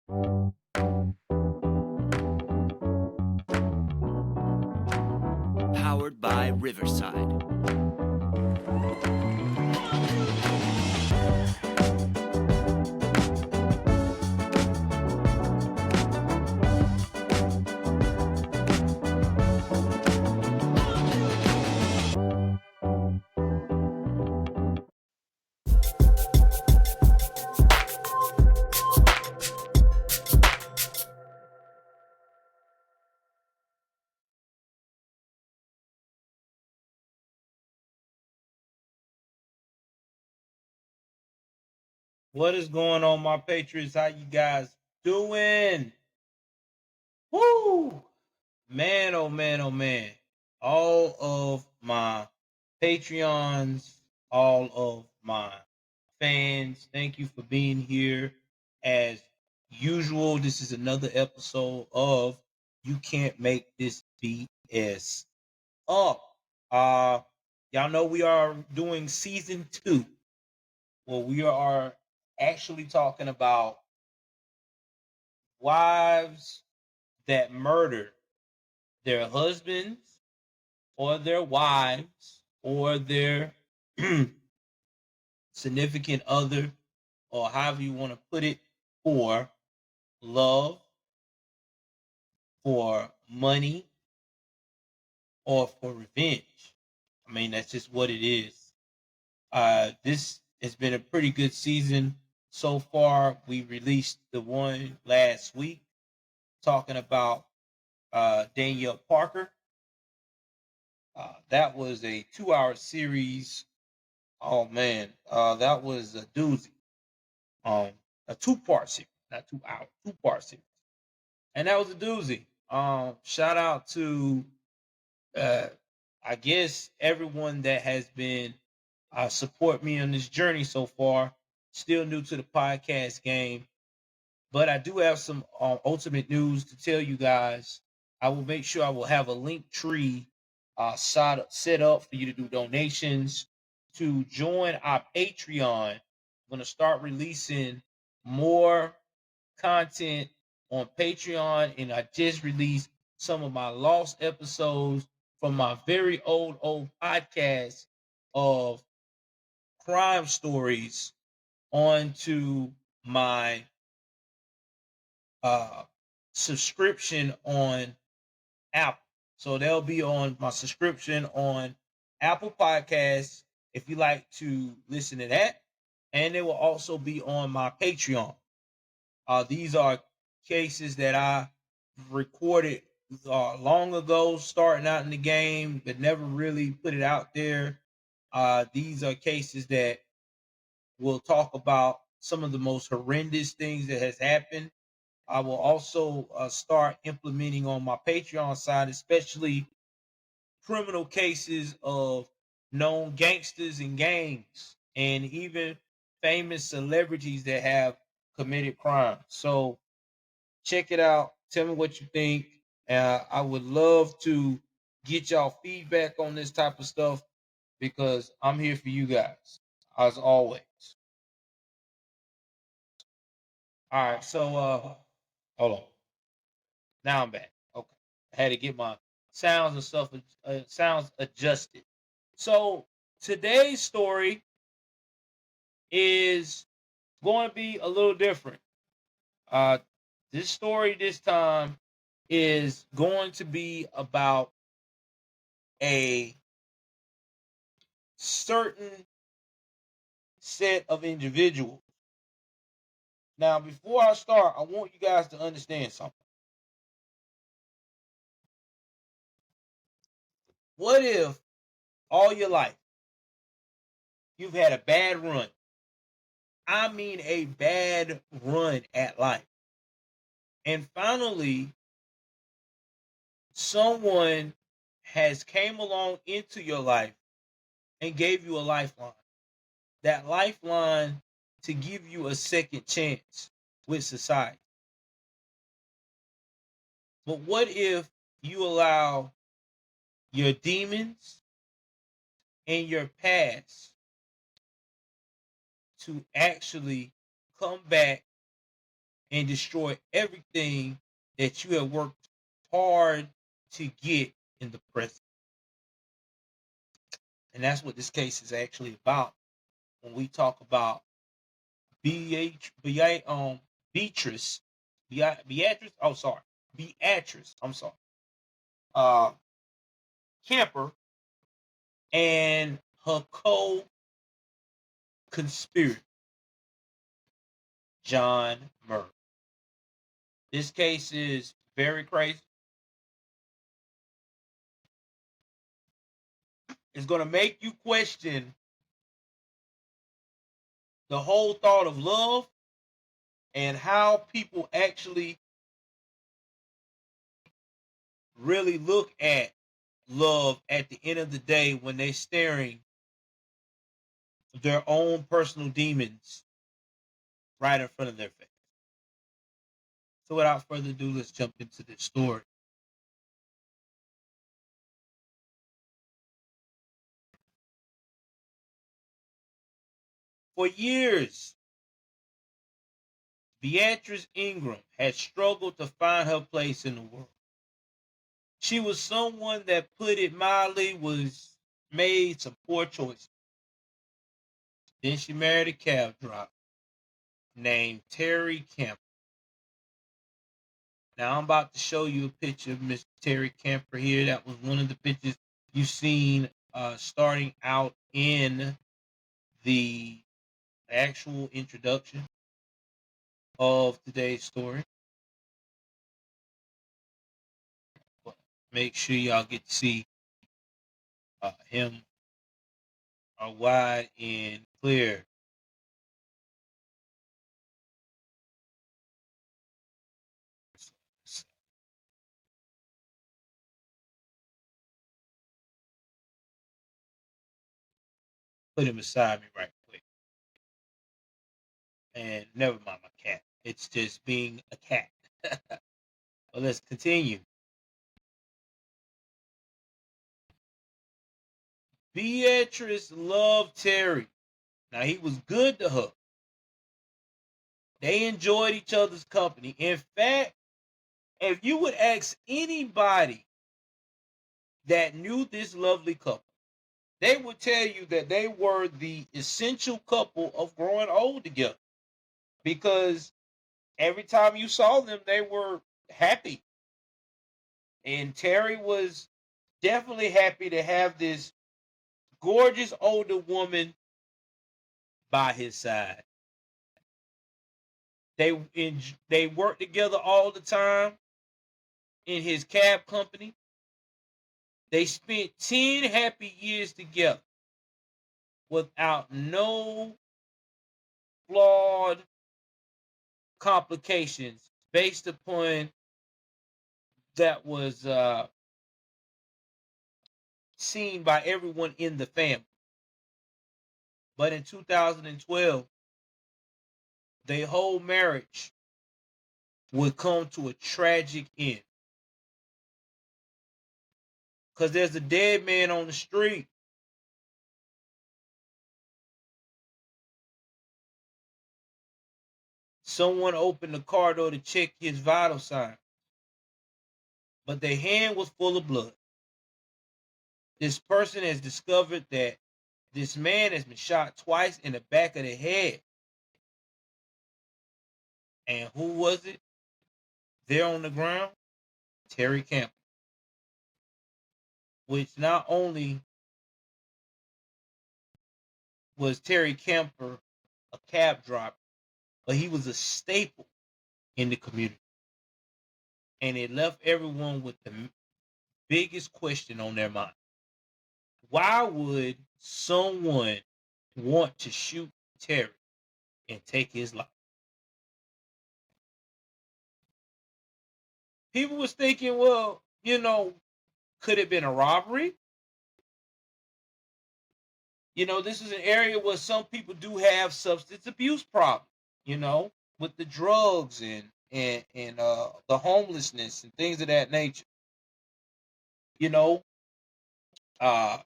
Powered by Riverside. What is going on, my patriots? How you guys doing? Woo! Man, oh man, oh man. All of my Patreons, all of my fans, thank you for being here. As usual, this is another episode of You Can't Make This BS Up. Y'all know we are doing season 2. Well, we are actually talking about wives that murder their husbands or their wives or their significant other, or however you want to put it, for love, for money, or for revenge. I mean, that's just what it is. This has been a pretty good season so far. We released the one last week talking about Danielle Parker. That was a 2-hour series. Oh man, that was a doozy. A 2-part series, not 2 hour, 2-part series, and that was a doozy. Shout out to I guess everyone that has been support me on this journey so far. Still new to the podcast game, but I do have some ultimate news to tell you guys. I will make sure I will have a link tree set up for you to do donations to join our Patreon. I'm going to start releasing more content on Patreon, and I just released some of my lost episodes from my very old podcast of crime stories onto my subscription on Apple. So they'll be on my subscription on Apple Podcasts if you like to listen to that. And they will also be on my Patreon. These are cases that I recorded long ago, starting out in the game, but never really put it out there. These are cases that will talk about some of the most horrendous things that has happened. I will also start implementing on my Patreon side, especially criminal cases of known gangsters and gangs, and even famous celebrities that have committed crimes. So check it out. Tell me what you think. I would love to get y'all feedback on this type of stuff because I'm here for you guys, as always. All right, so hold on. Now I'm back. Okay, I had to get my sounds and stuff sounds adjusted. So today's story is going to be a little different. Uh, this story this time is going to be about a certain set of individuals. Now, before I start, I want you guys to understand something. What if all your life you've had a bad run? I mean, a bad run at life. And finally, someone has came along into your life and gave you a lifeline. That lifeline to give you a second chance with society. But what if you allow your demons and your past to actually come back and destroy everything that you have worked hard to get in the present. And that's what this case is actually about. When we talk about Beatrice, Beatrice, uh, Kemper and her co-conspirator, John Murray. This case is very crazy. It's going to make you question the whole thought of love and how people actually really look at love at the end of the day when they're staring their own personal demons right in front of their face. So without further ado, let's jump into this story. For years, Beatrice Ingram had struggled to find her place in the world. She was someone that, put it mildly, was made some poor choices. Then she married a cab driver named Terry Campbell. Now I'm about to show you a picture of Mr. Terry Kemper here. That was one of the pictures you've seen starting out in the actual introduction of today's story. But make sure y'all get to see him wide and clear. Put him beside me right quick. And never mind my cat. It's just being a cat. But let's continue. Beatrice loved Terry. Now, he was good to her. They enjoyed each other's company. In fact, if you would ask anybody that knew this lovely couple, they would tell you that they were the essential couple of growing old together. Because every time you saw them, they were happy. And Terry was definitely happy to have this gorgeous older woman by his side. They worked together all the time in his cab company. They spent 10 happy years together without no flawed complications based upon that was seen by everyone in the family. But in 2012, their whole marriage would come to a tragic end. Because there's a dead man on the street. Someone opened the car door to check his vital signs, but their hand was full of blood. This person has discovered that this man has been shot twice in the back of the head. And who was it? There on the ground? Terry Campbell. Which not only was Terry Kemper a cab driver, but he was a staple in the community. And it left everyone with the biggest question on their mind. Why would someone want to shoot Terry and take his life? People was thinking, well, could it have been a robbery? This is an area where some people do have substance abuse problems, with the drugs and the homelessness and things of that nature. Uh,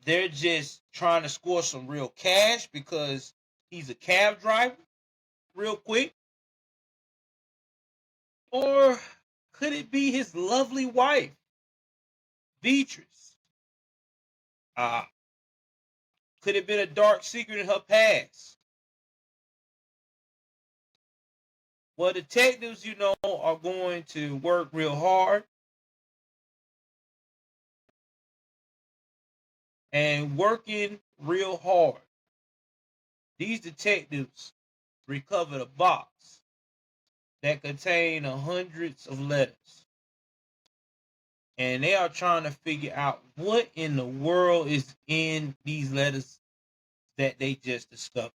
they're just trying to score some real cash because he's a cab driver. real quick? Or could it be his lovely wife, Beatrice? Uh, could it have been a dark secret in her past? Well, detectives, are going to work real hard and working real hard. These detectives recovered a box that contained hundreds of letters. And they are trying to figure out what in the world is in these letters that they just discovered.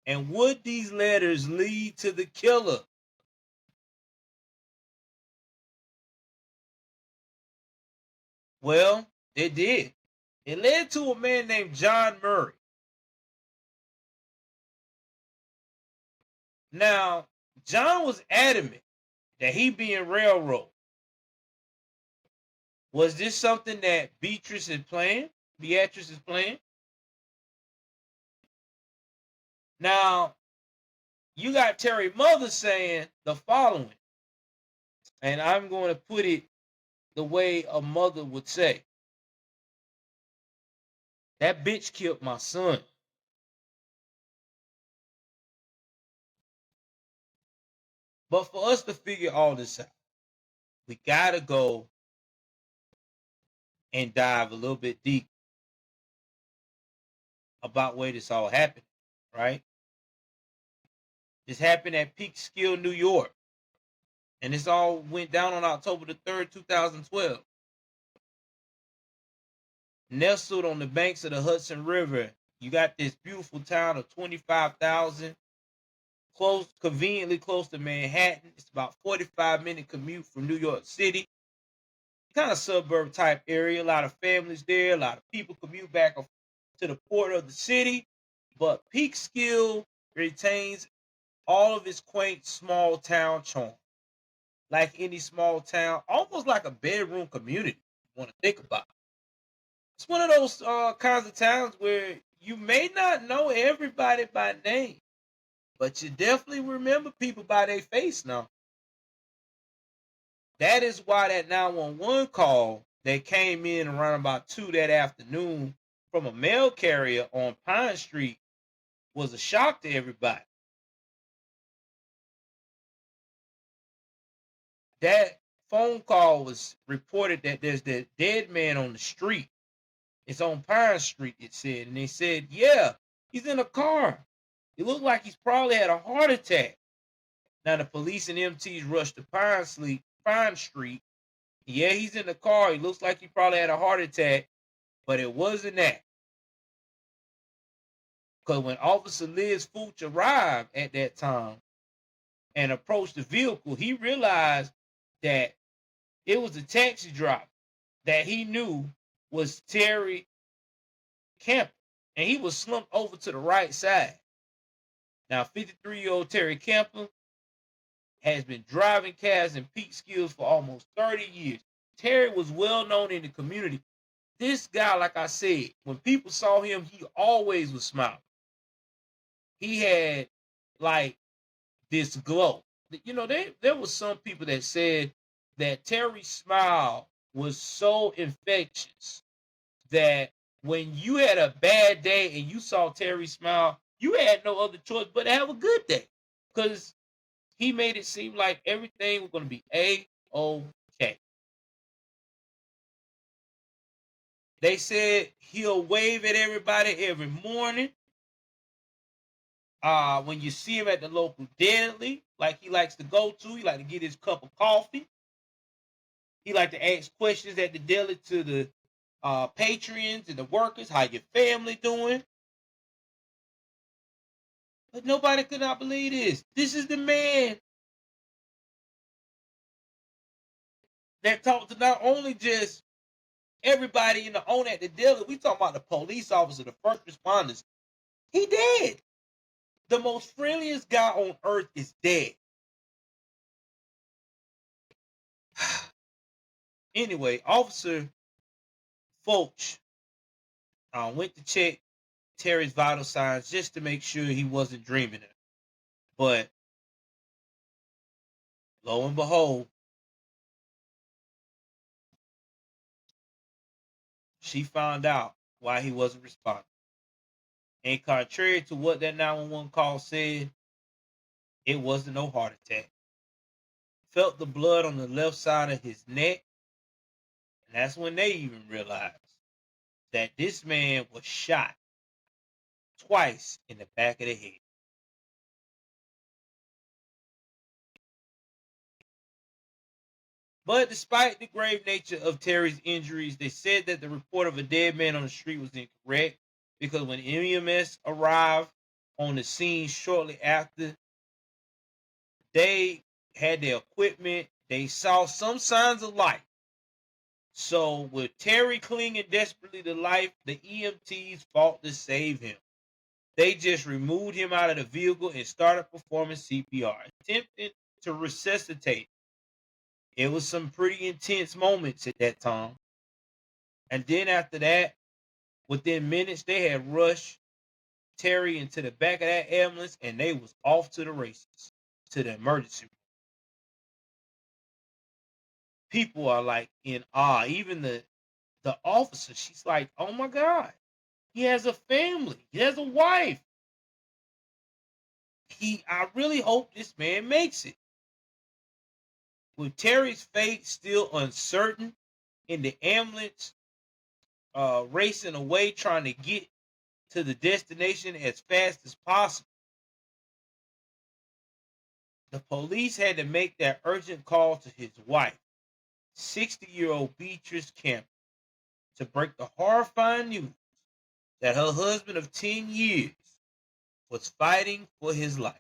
And would these letters lead to the killer? Well, it did. It led to a man named John Murray. Now, John was adamant that he being railroaded. Was this something that Beatrice is playing? Beatrice is playing? Now, you got Terry mother saying the following, and I'm going to put it the way a mother would say. That bitch killed my son. But for us to figure all this out, we got to go and dive a little bit deep about where this all happened, right? This happened at Peekskill, New York. And this all went down on October the 3rd, 2012. Nestled on the banks of the Hudson River, you got this beautiful town of 25,000, conveniently close to Manhattan. It's about 45-minute commute from New York City. Kind of suburb type area. A lot of families there. A lot of people commute back to the port of the city. But Peekskill retains all of its quaint small town charm. Like any small town, almost like a bedroom community. You want to think about it. It's one of those kinds of towns where you may not know everybody by name, but you definitely remember people by their face now. That is why that 911 call that came in around about 2 that afternoon from a mail carrier on Pine Street was a shock to everybody. That phone call was reported that there's that dead man on the street. It's on Pine Street, it said. And they said, yeah, he's in a car. It looked like he's probably had a heart attack. Now the police and MTs rushed to Pine Street. Yeah, he's in the car. He looks like he probably had a heart attack, but it wasn't that. Because when Officer Liz Fuchs arrived at that time and approached the vehicle, he realized that it was a taxi driver that he knew was Terry Kemper, and he was slumped over to the right side. Now, 53-year-old Terry Campbell has been driving cabs in Peekskill for almost 30 years. Terry was well known in the community. This guy, like I said, when people saw him, he always was smiling. He had like this glow. There was some people that said that Terry's smile was so infectious that when you had a bad day and you saw Terry smile, you had no other choice but to have a good day. Because he made it seem like everything was going to be A-OK. They said he'll wave at everybody every morning. When you see him at the local deli, like he likes to go to, he like to get his cup of coffee. He like to ask questions at the deli to the patrons and the workers, how your family doing? But nobody could not believe this. This is the man that talked to not only just everybody in the owner at the deli, we talking about the police officer, the first responders. He dead. The most friendliest guy on earth is dead. Anyway, Officer Foch went to check Terry's vital signs just to make sure he wasn't dreaming it. But lo and behold, she found out why he wasn't responding. And contrary to what that 911 call said, it wasn't no heart attack. Felt the blood on the left side of his neck. And that's when they even realized that this man was shot twice in the back of the head. But despite the grave nature of Terry's injuries, they said that the report of a dead man on the street was incorrect because when EMS arrived on the scene shortly after, they had their equipment. They saw some signs of life. So with Terry clinging desperately to life, the EMTs fought to save him. They just removed him out of the vehicle and started performing CPR, attempting to resuscitate. It was some pretty intense moments at that time. And then after that, within minutes, they had rushed Terry into the back of that ambulance and they was off to the races, to the emergency room. People are like in awe. Even the officer, she's like, oh my God, he has a family, he has a wife. I really hope this man makes it. With Terry's fate still uncertain in the ambulance, racing away, trying to get to the destination as fast as possible, the police had to make that urgent call to his wife, 60-year-old Beatrice Campbell, to break the horrifying news that her husband of 10 years was fighting for his life.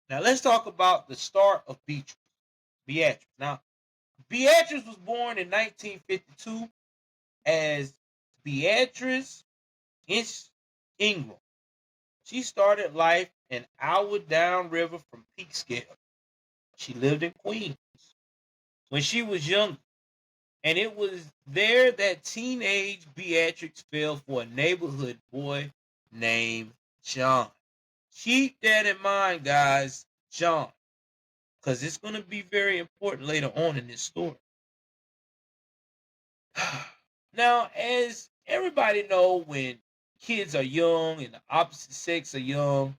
Now let's talk about the start of Beatrice. Now, Beatrice was born in 1952 as Beatrice Ingram. She started life an hour downriver from Peekskill. She lived in Queens when she was young, and it was there that teenage Beatrix fell for a neighborhood boy named John. Keep that in mind, guys. John, because it's going to be very important later on in this story. Now, as everybody know, when kids are young and the opposite sex are young,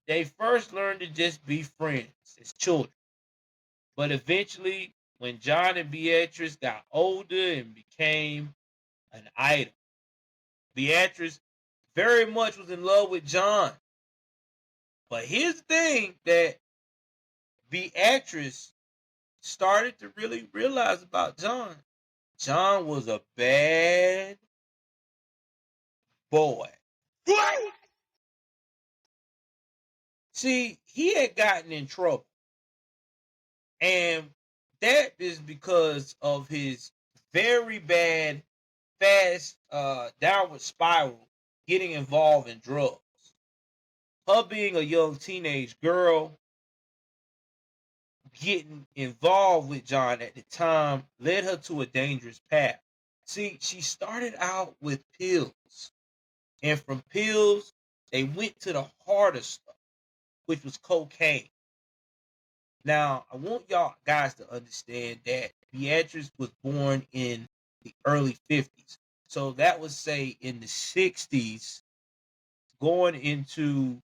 they first learn to just be friends as children. But eventually, when John and Beatrice got older and became an item, Beatrice very much was in love with John. But here's the thing that Beatrice started to really realize about John. John was a bad boy. See, he had gotten in trouble. And that is because of his very bad, fast downward spiral getting involved in drugs. Her being a young teenage girl, getting involved with John at the time led her to a dangerous path. See, she started out with pills. And from pills, they went to the harder stuff, which was cocaine. Now, I want y'all guys to understand that Beatrice was born in the early 50s. So that would say in the 60s, going into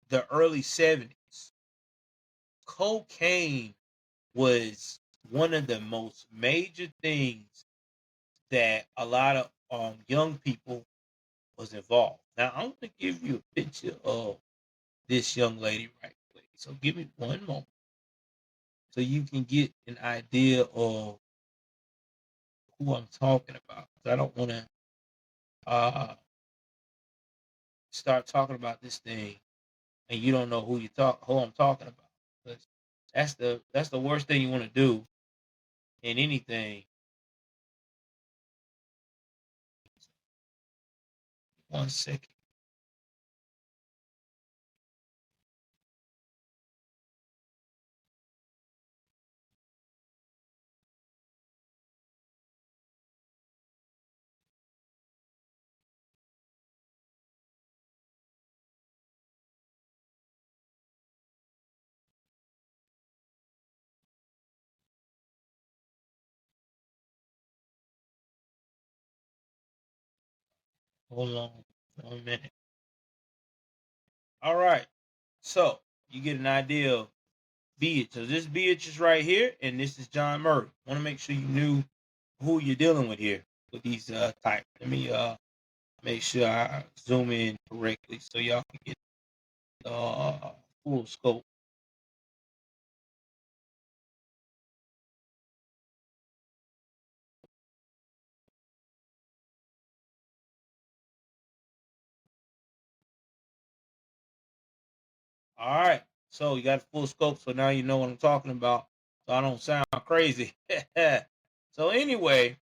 the early 70s, cocaine was one of the most major things that a lot of young people was involved. Now, I'm going to give you a picture of this young lady right quick. So give me one moment so you can get an idea of who I'm talking about. I don't want to start talking about this thing and you don't know who I'm talking about. Because that's the worst thing you want to do in anything. One second. Hold on 1 minute. All right. So you get an idea of Beatrice. So this Beatrice right here, and this is John Murray. Want to make sure you knew who you're dealing with here with these types. Let me make sure I zoom in correctly so y'all can get the full scope. All right. So you got full scope, so now you know what I'm talking about. So I don't sound crazy. So anyway,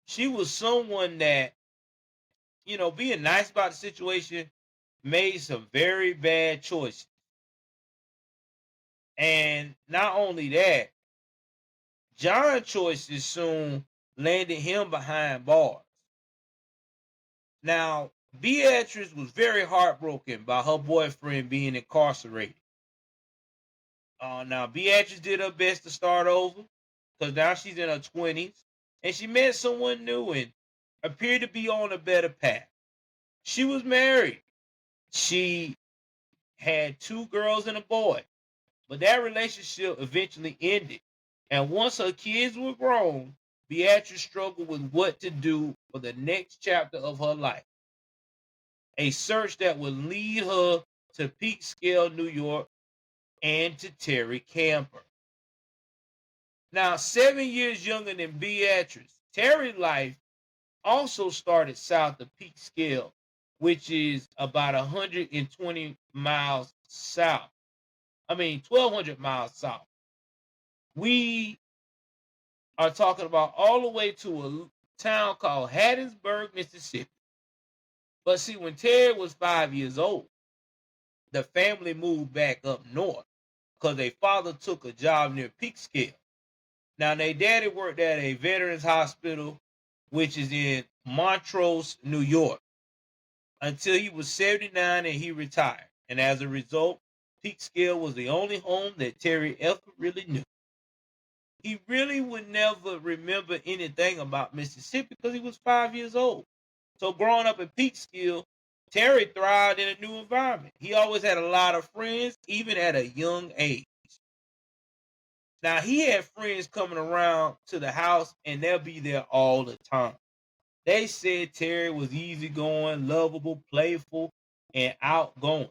she was someone that, being nice about the situation, made some very bad choices. And not only that, John's choices soon landed him behind bars. Now, Beatrice was very heartbroken by her boyfriend being incarcerated. Now, Beatrice did her best to start over because now she's in her 20s and she met someone new and appeared to be on a better path. She was married. She had 2 girls and a boy, but that relationship eventually ended. And once her kids were grown, Beatrice struggled with what to do for the next chapter of her life. A search that would lead her to Peekskill, New York, and to Terry Camper. Now, 7 years younger than Beatrice, Terry's life also started south of Peekskill, which is about 120 miles south. 1,200 miles south. We are talking about all the way to a town called Hattiesburg, Mississippi. But see, when Terry was 5 years old, the family moved back up north because their father took a job near Peekskill. Now, their daddy worked at a veterans hospital, which is in Montrose, New York, until he was 79 and he retired. And as a result, Peekskill was the only home that Terry ever really knew. He really would never remember anything about Mississippi because he was 5 years old. So growing up in Peekskill, Terry thrived in a new environment. He always had a lot of friends, even at a young age. Now, he had friends coming around to the house, and they'll be there all the time. They said Terry was easygoing, lovable, playful, and outgoing.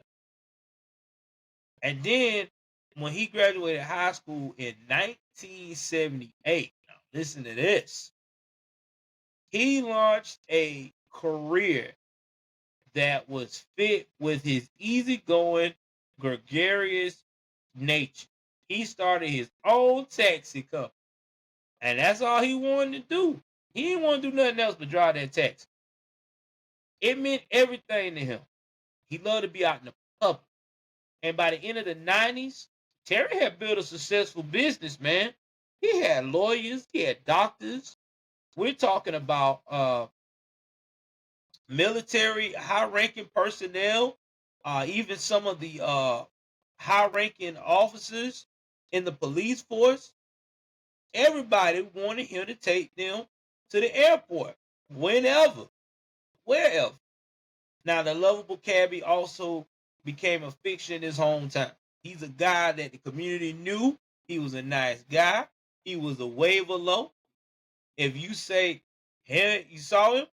And then when he graduated high school in 1978, now listen to this, he launched a career that was fit with his easygoing, gregarious nature. He started his own taxi company, and that's all he wanted to do. He didn't want to do nothing else but drive that taxi. It meant everything to him. He loved to be out in the public. And by the end of the 90s, Terry had built a successful business, man. He had lawyers, he had doctors. We're talking about military, high ranking personnel, even some of the high ranking officers in the police force. Everybody wanted him to take them to the airport whenever, wherever. Now, the lovable cabbie also became a fixture in his hometown. He's a guy that the community knew. He was a nice guy. He was a waiver low. If you say, hey, you saw him,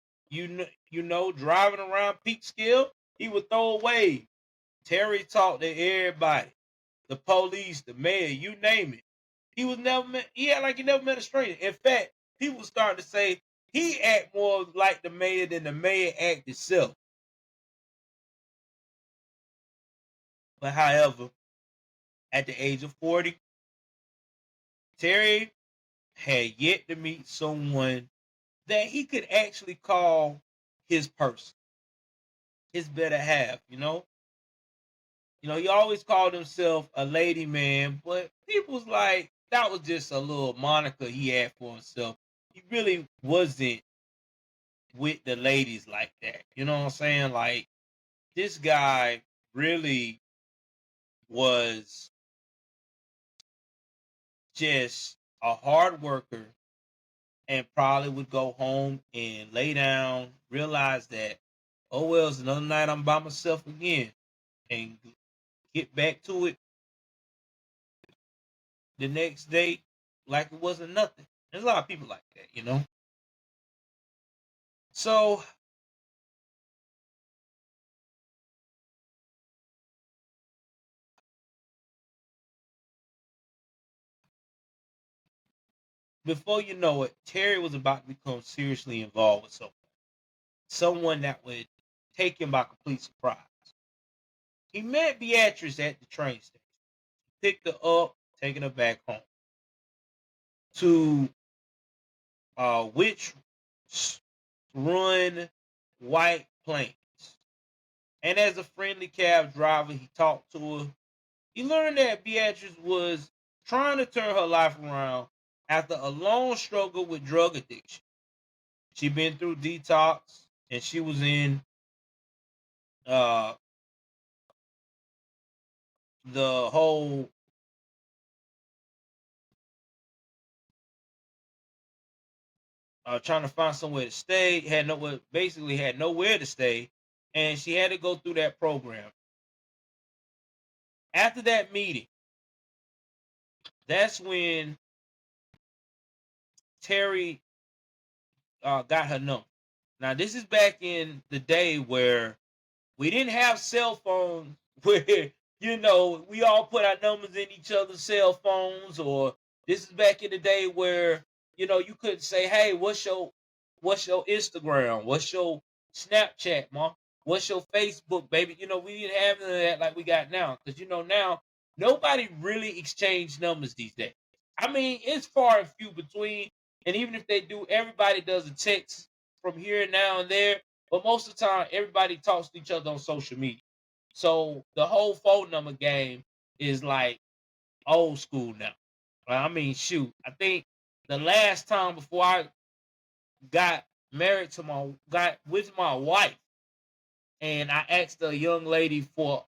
driving around Peekskill, he would throw a wave. Terry talked to everybody, the police, the mayor, you name it. He had like he never met a stranger. In fact, people started to say he act more like the mayor than the mayor act itself. But however, at the age of 40, Terry had yet to meet someone that he could actually call his person, his better half, he always called himself a lady man, but people's like that was just a little moniker he had for himself. He really wasn't with the ladies like that. You know what I'm saying? Like this guy really was just a hard worker and probably would go home and lay down, realize that, oh well, it's another night I'm by myself again, and get back to it the next day like it wasn't nothing. There's a lot of people like that. So before you know it, Terry was about to become seriously involved with someone that would take him by complete surprise. He met Beatrice at the train station, picked her up, taking her back home to which run White Plains. And as a friendly cab driver, he talked to her. He learned that Beatrice was trying to turn her life around after a long struggle with drug addiction. She'd been through detox, and she was in uh, the whole trying to find somewhere to stay. Had nowhere to stay, and she had to go through that program. After that meeting, that's when Terry got her number. Now, this is back in the day where we didn't have cell phones where, we all put our numbers in each other's cell phones, or this is back in the day where, you couldn't say, hey, what's your Instagram? What's your Snapchat, mom? What's your Facebook, baby? We didn't have none of that like we got now. Because, now nobody really exchanged numbers these days. I mean, it's far and few between. And even if they do, everybody does a text from here and now and there. But most of the time, everybody talks to each other on social media. So the whole phone number game is like old school now. I mean, shoot, I think the last time before I got got with my wife, and I asked a young lady for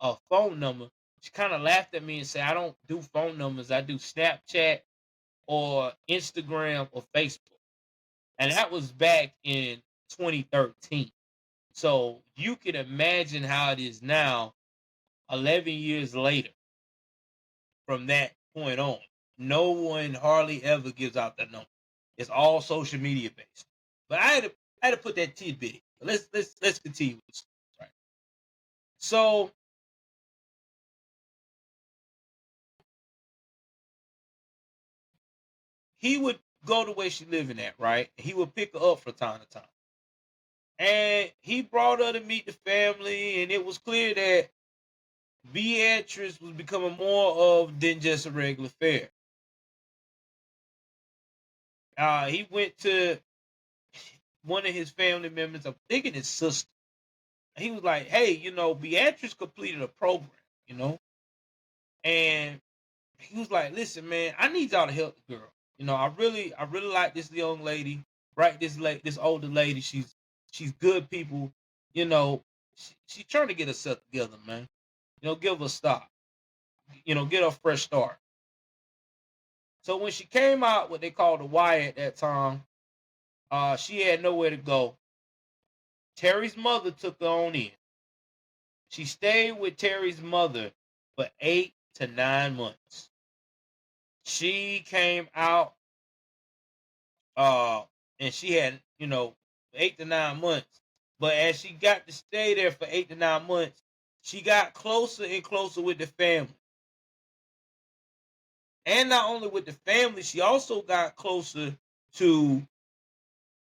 a phone number, she kind of laughed at me and said, I don't do phone numbers. I do Snapchat or Instagram or Facebook. And that was back in 2013. So you can imagine how it is now, 11 years later, from that point on. No one hardly ever gives out that number. It's all social media based. But I had to put that tidbit in. Let's continue with this. Right. So he would go to where she living at, right? He would pick her up from time to time. And he brought her to meet the family, and it was clear that Beatrice was becoming more of than just a regular fare. He went to one of his family members, I'm thinking his sister. He was like, hey, Beatrice completed a program, you know? And he was like, listen, man, I need y'all to help the girl. I really like this young lady, right? This older lady. She's good people. She's trying to get herself together, man. Give her a stop. Get her a fresh start. So when she came out, what they called the wire at that time, she had nowhere to go. Terry's mother took her on in. She stayed with Terry's mother for 8 to 9 months. She came out, and she had, 8 to 9 months. But as she got to stay there for 8 to 9 months, she got closer and closer with the family. And not only with the family, she also got closer to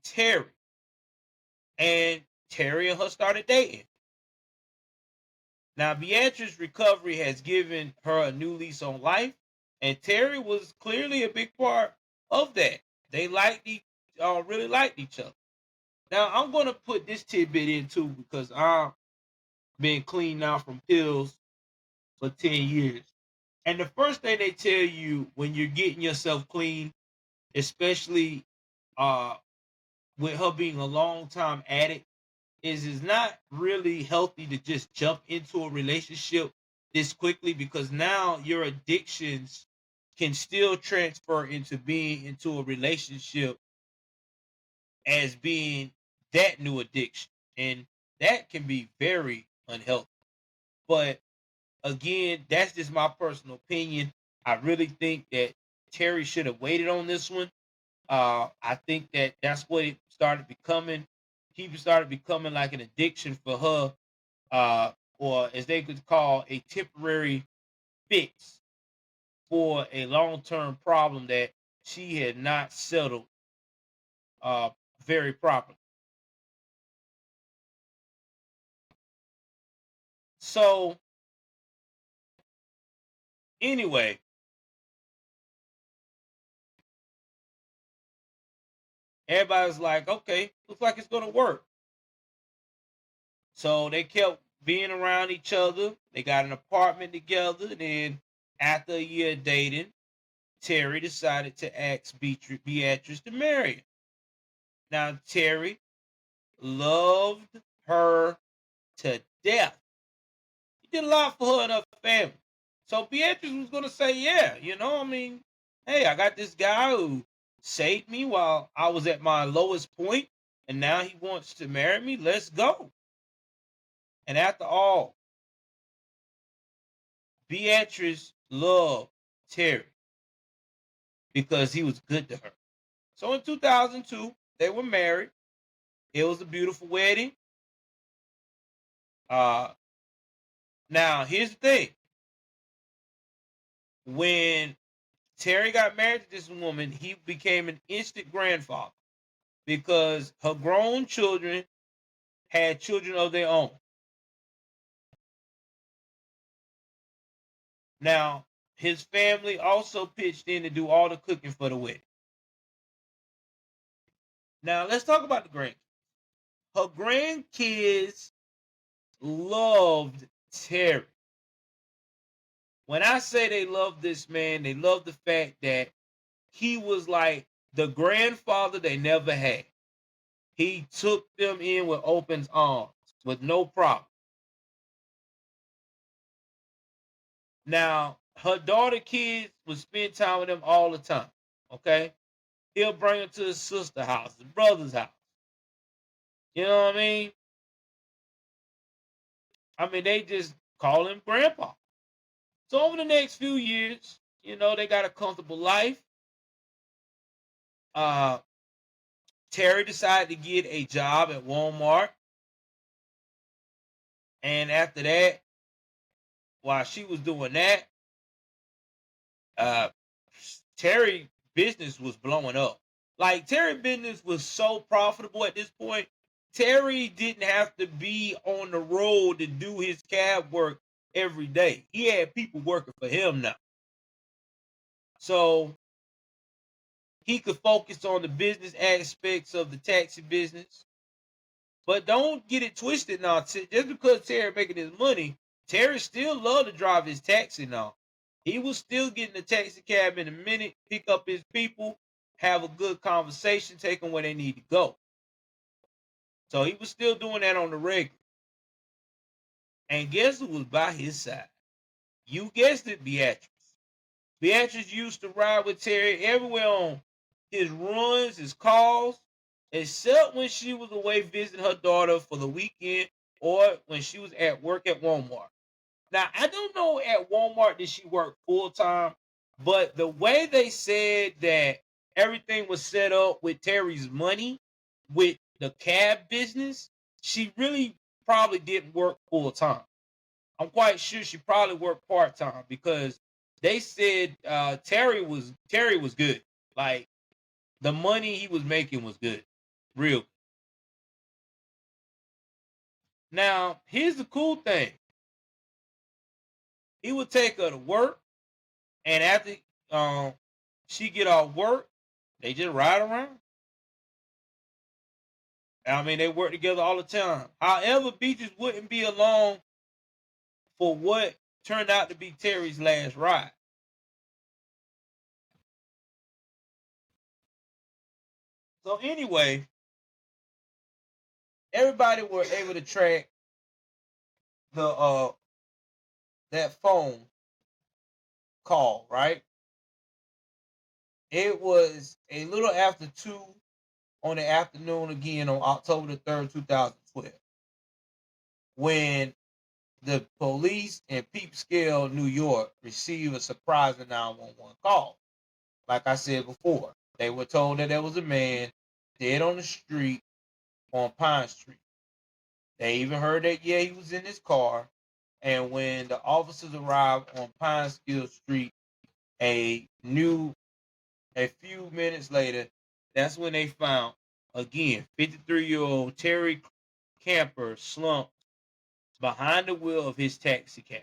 Terry. And Terry and her started dating. Now, Beatrice's recovery has given her a new lease on life, and Terry was clearly a big part of that. They really liked each other. Now, I'm going to put this tidbit in too because I've been clean now from pills for 10 years. And the first thing they tell you when you're getting yourself clean, especially uh, with her being a long time addict, is it's not really healthy to just jump into a relationship this quickly because now your addictions can still transfer into being into a relationship as being that new addiction. And that can be very unhealthy. But again, that's just my personal opinion. I really think that Terry should have waited on this one. I think that that's what it started becoming. He started becoming like an addiction for her, or as they could call a temporary fix for a long-term problem that she had not settled uh, very properly. So anyway, everybody's like, okay, looks like it's gonna work. So they kept being around each other. They got an apartment together. And then after a year of dating, Terry decided to ask Beatrice to marry him. Now Terry loved her to death. He did a lot for her and her family. So Beatrice was gonna say, yeah, I mean, hey, I got this guy who saved me while I was at my lowest point, and now he wants to marry me. Let's go. And after all, Beatrice loved Terry because he was good to her. So in 2002, they were married. It was a beautiful wedding. Uh, Now here's the thing: when Terry got married to this woman, he became an instant grandfather because her grown children had children of their own. Now, his family also pitched in to do all the cooking for the wedding. Now, let's talk about the grandkids. Her grandkids loved Terry. When I say they loved this man, they loved the fact that he was like the grandfather they never had. He took them in with open arms, with no problem. Now, her daughter kids would spend time with him all the time. Okay. He'll bring her to his sister's house, his brother's house. You know what I mean? They just call him grandpa. So over the next few years, they got a comfortable life. Uh Terry decided to get a job at Walmart. And after that, while she was doing that, uh Terry business was blowing up. Like Terry business was so profitable at this point. Terry didn't have to be on the road to do his cab work every day. He had people working for him now. So he could focus on the business aspects of the taxi business. But don't get it twisted now. Just because Terry making his money, Terry still loved to drive his taxi now. He was still getting the taxi cab in a minute, pick up his people, have a good conversation, take them where they need to go. So he was still doing that on the regular. And guess who was by his side? You guessed it, Beatrice. Beatrice used to ride with Terry everywhere on his runs, his calls, except when she was away visiting her daughter for the weekend or when she was at work at Walmart. Now, I don't know at Walmart did she work full time, but the way they said that everything was set up with Terry's money, with the cab business, she really probably didn't work full time. I'm quite sure she probably worked part time because they said Terry was good. Like the money he was making was good, real. Now here's the cool thing: he would take her to work, and after um she get off work, they just ride around. They work together all the time. However, Beatrice wouldn't be along for what turned out to be Terry's last ride. So anyway, everybody were able to track the that phone call, right? It was a little after 2 on the afternoon again on October the 3rd, 2012, when the police in Peekskill, New York, received a surprising 911 call. Like I said before, they were told that there was a man dead on the street on Pine Street. They even heard that, yeah, he was in his car. And when the officers arrived on Pineskill Street, a few minutes later, that's when they found, again, 53-year-old Terry Camper slumped behind the wheel of his taxi cab.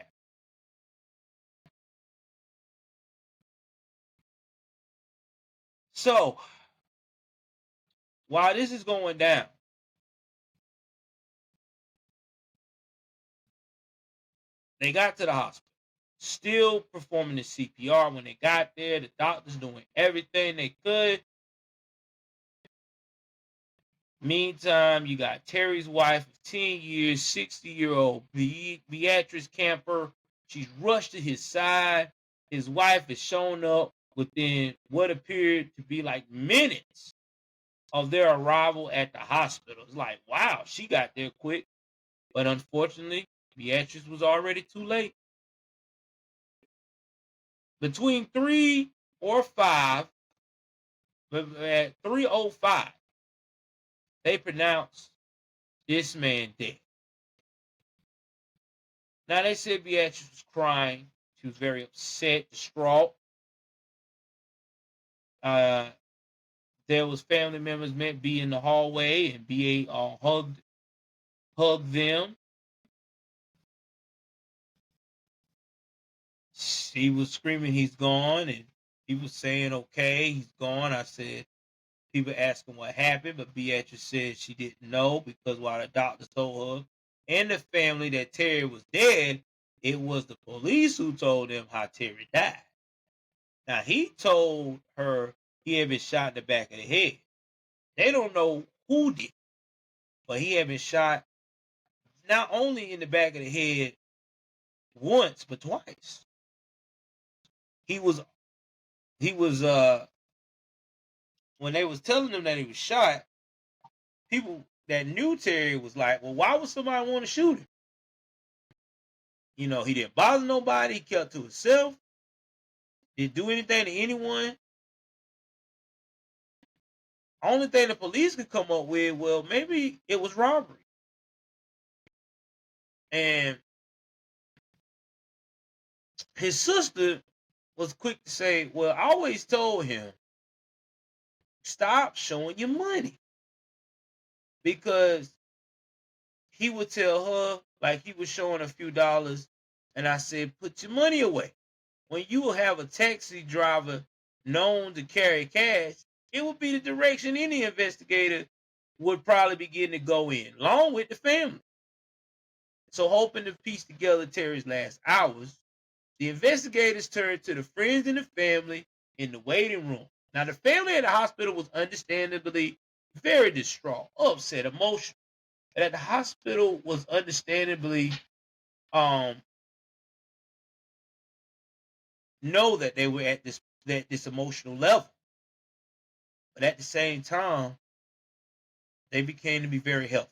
So, while this is going down, they got to the hospital, still performing the CPR. When they got there, the doctors doing everything they could. Meantime, you got Terry's wife of 10 years, 60-year-old Beatrice Camper. She's rushed to his side. His wife has shown up within what appeared to be like minutes of their arrival at the hospital. It's like, wow, she got there quick. But unfortunately, Beatrice was already too late. Between 3 or 5, but at 3:05, they pronounced this man dead. Now, they said Beatrice was crying. She was very upset, distraught. There was family members met B in the hallway, and BA hugged them. She was screaming, "He's gone," and he was saying, "Okay, he's gone." I said, people asked him what happened, but Beatrice said she didn't know because while the doctors told her and the family that Terry was dead, it was the police who told them how Terry died. Now, he told her he had been shot in the back of the head. They don't know who did, but he had been shot not only in the back of the head once, but twice. He was when they was telling him that he was shot, people that knew Terry was like, well, why would somebody want to shoot him? You know, he didn't bother nobody. He kept to himself. Didn't do anything to anyone. Only thing the police could come up with, well, maybe it was robbery. And his sister was quick to say, well, I always told him, stop showing your money. Because he would tell her, like he was showing a few dollars, and I said, put your money away. When you have a taxi driver known to carry cash, it would be the direction any investigator would probably begin to go in, along with the family. So, hoping to piece together Terry's last hours, the investigators turned to the friends and the family in the waiting room. Now, the family at the hospital was understandably very distraught, upset, emotional. And at the hospital was understandably know that they were at this emotional level. But at the same time, they became to be very helpful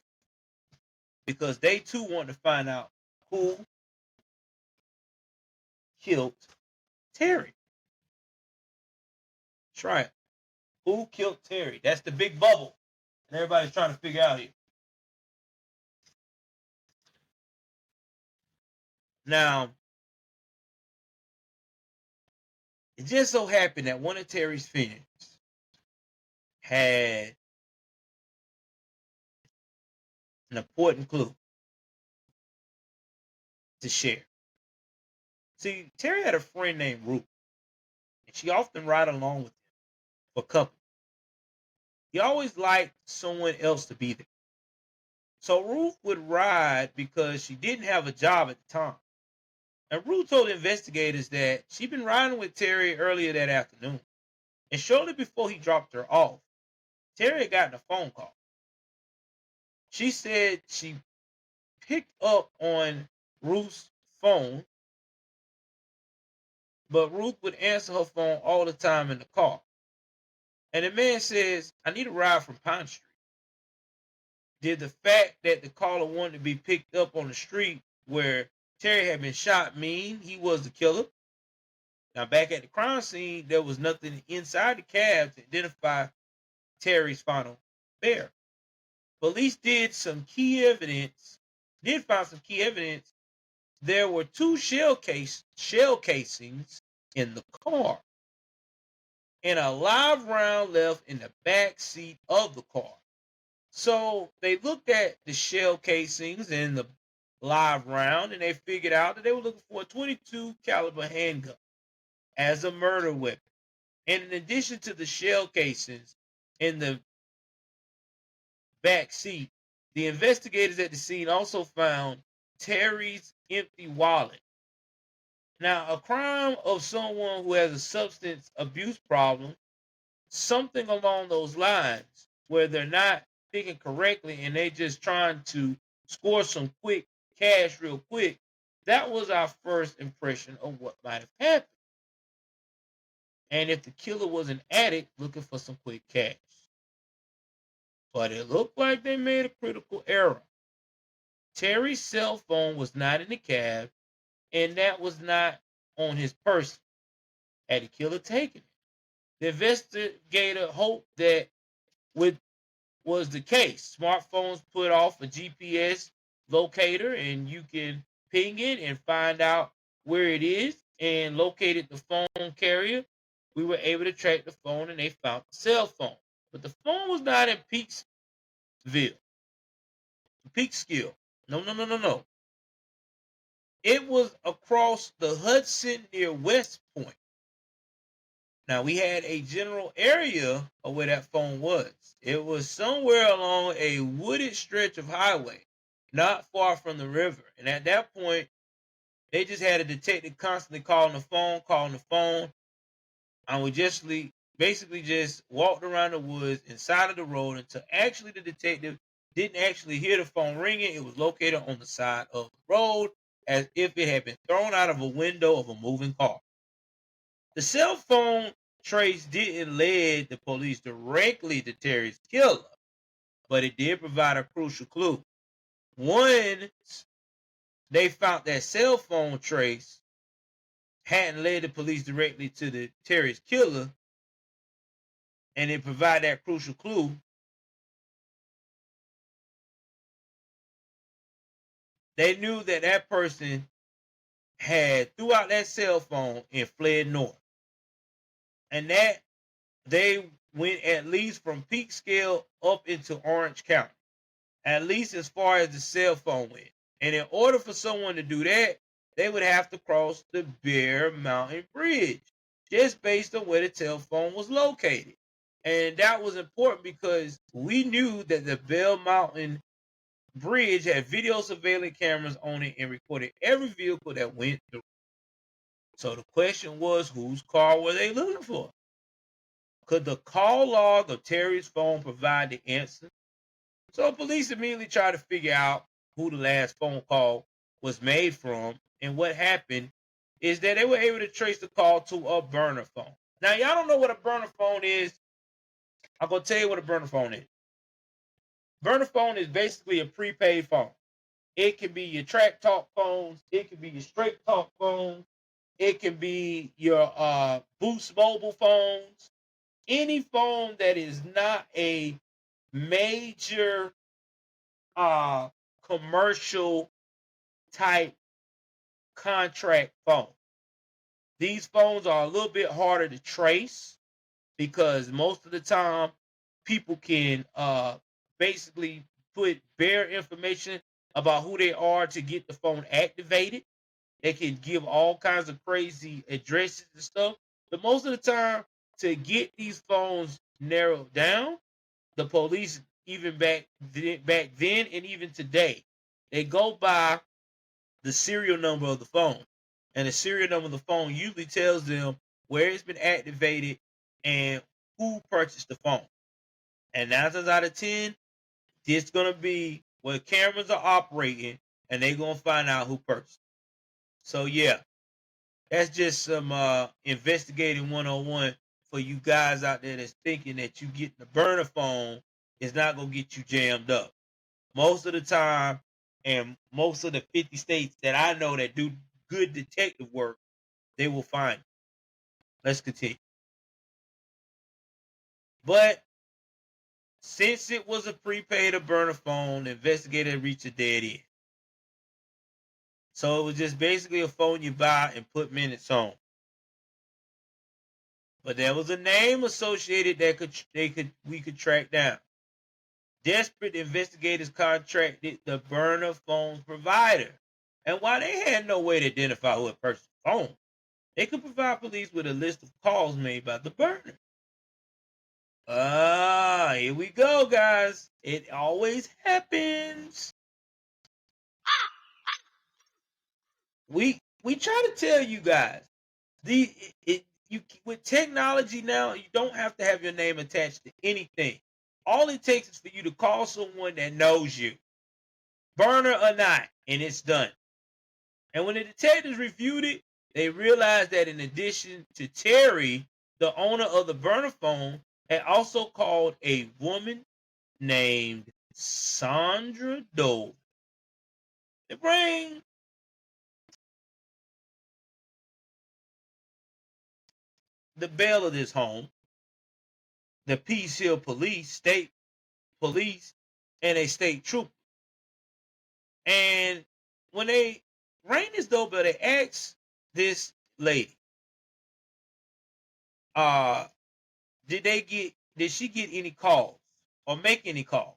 because they too want to find out who killed Terry. That's right. Who killed Terry? That's the big bubble. And everybody's trying to figure out here. Now, it just so happened that one of Terry's friends had an important clue to share. See, Terry had a friend named Ruth, and she often ride along with him for company. He always liked someone else to be there. So Ruth would ride because she didn't have a job at the time. And Ruth told investigators that she'd been riding with Terry earlier that afternoon. And shortly before he dropped her off, Terry had gotten a phone call. She said she picked up on Ruth's phone, but Ruth would answer her phone all the time in the car. And the man says, I need a ride from Pine Street. Did the fact that the caller wanted to be picked up on the street where Terry had been shot mean he was the killer? Now, back at the crime scene, there was nothing inside the cab to identify Terry's final fare. Police did find some key evidence. There were two shell casings in the car and a live round left in the back seat of the car. So they looked at the shell casings and the live round, and they figured out that they were looking for a 22 caliber handgun as a murder weapon. And in addition to the shell casings in the back seat, the investigators at the scene also found Terry's empty wallet. Now, a crime of someone who has a substance abuse problem, something along those lines, where they're not thinking correctly and they just trying to score some quick cash real quick, that was our first impression of what might have happened. And if the killer was an addict looking for some quick cash. But it looked like they made a critical error. Terry's cell phone was not in the cab, and that was not on his person. Had the killer taken it? The investigator hoped that was the case. Smartphones put off a GPS locator, and you can ping it and find out where it is, and located the phone carrier. We were able to track the phone, and they found the cell phone. But the phone was not in Peekskill. No. It was across the Hudson near West Point. Now, we had a general area of where that phone was. It was somewhere along a wooded stretch of highway, not far from the river. And at that point, they just had a detective constantly calling the phone. And we basically just walked around the woods inside of the road until actually the detective didn't actually hear the phone ringing. It was located on the side of the road as if it had been thrown out of a window of a moving car. The cell phone trace didn't lead the police directly to Terry's killer, but it did provide a crucial clue. Once they found that cell phone trace hadn't led the police directly to the Terry's killer, and it provided that crucial clue, they knew that that person had threw out that cell phone and fled north. And that they went at least from Peekskill up into Orange County, at least as far as the cell phone went. And in order for someone to do that, they would have to cross the Bear Mountain Bridge, just based on where the telephone was located. And that was important because we knew that the Bear Mountain Bridge had video surveillance cameras on it and recorded every vehicle that went through. So the question was, whose car were they looking for? Could the call log of Terry's phone provide the answer? So police immediately tried to figure out who the last phone call was made from. And what happened is that they were able to trace the call to a burner phone. Now, y'all don't know what a burner phone is. I'm going to tell you what a burner phone is. Burner phone is basically a prepaid phone. It can be your track talk phones. It can be your straight talk phones. It can be your Boost mobile phones. Any phone that is not a major commercial type contract phone. These phones are a little bit harder to trace because most of the time people can basically put bare information about who they are to get the phone activated. They can give all kinds of crazy addresses and stuff. But most of the time, to get these phones narrowed down, the police, even back then and even today, they go by the serial number of the phone. And the serial number of the phone usually tells them where it's been activated and who purchased the phone. And 9 times out of 10, it's going to be where cameras are operating and they're going to find out who purchased. So, yeah, that's just some investigating 101 for you guys out there that's thinking that you getting a burner phone is not going to get you jammed up. Most of the time, and most of the 50 states that I know that do good detective work, they will find you. Let's continue. But since it was a prepaid or burner phone, the investigator reached a dead end. So it was just basically a phone you buy and put minutes on. But there was a name associated that we could track down. Desperate investigators contracted the burner phone provider. And while they had no way to identify who a person's phone, they could provide police with a list of calls made by the burner. Here we go, guys. It always happens. We try to tell you guys, with technology now, you don't have to have your name attached to anything. All it takes is for you to call someone that knows you, burner or not, and it's done. And when the detectives reviewed it, they realized that in addition to Terry, the owner of the burner phone had also called a woman named Sandra Doe. They bring the bail of this home, the Peace Hill Police, State Police, and a state trooper. And when they rang this doorbell, they asked this lady, did she get any calls or make any calls?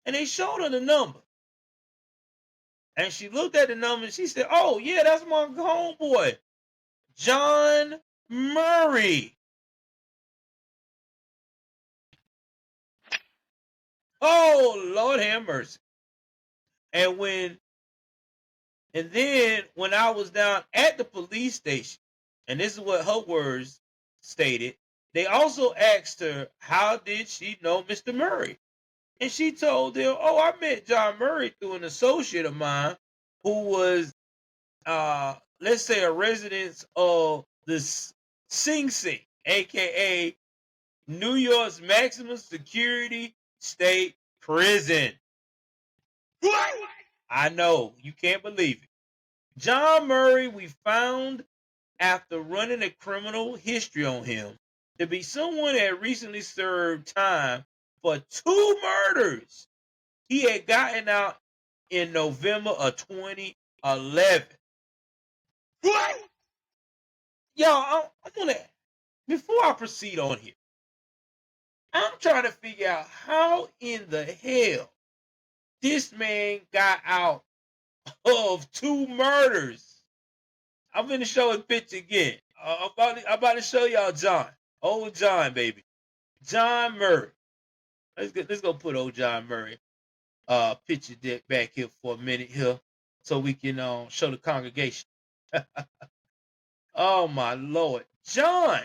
And they showed her the number. And she looked at the number and she said, oh, yeah, that's my homeboy, John Murray. Oh, Lord have mercy. And then when I was down at the police station, and this is what her words stated, they also asked her, how did she know Mr. Murray? And she told them, oh, I met John Murray through an associate of mine who was, let's say, a resident of the Sing Sing, a.k.a. New York's maximum security state prison. What? I know, you can't believe it. John Murray, we found after running a criminal history on him to be someone that had recently served time for 2 murders. He had gotten out in November of 2011. What? Y'all, I'm gonna, before I proceed on here, I'm trying to figure out how in the hell this man got out of 2 murders. I'm gonna show his picture again. I'm about to show y'all John. Old John, baby. John Murray. Let's go put old John Murray picture deck back here for a minute here so we can show the congregation. Oh my Lord. John.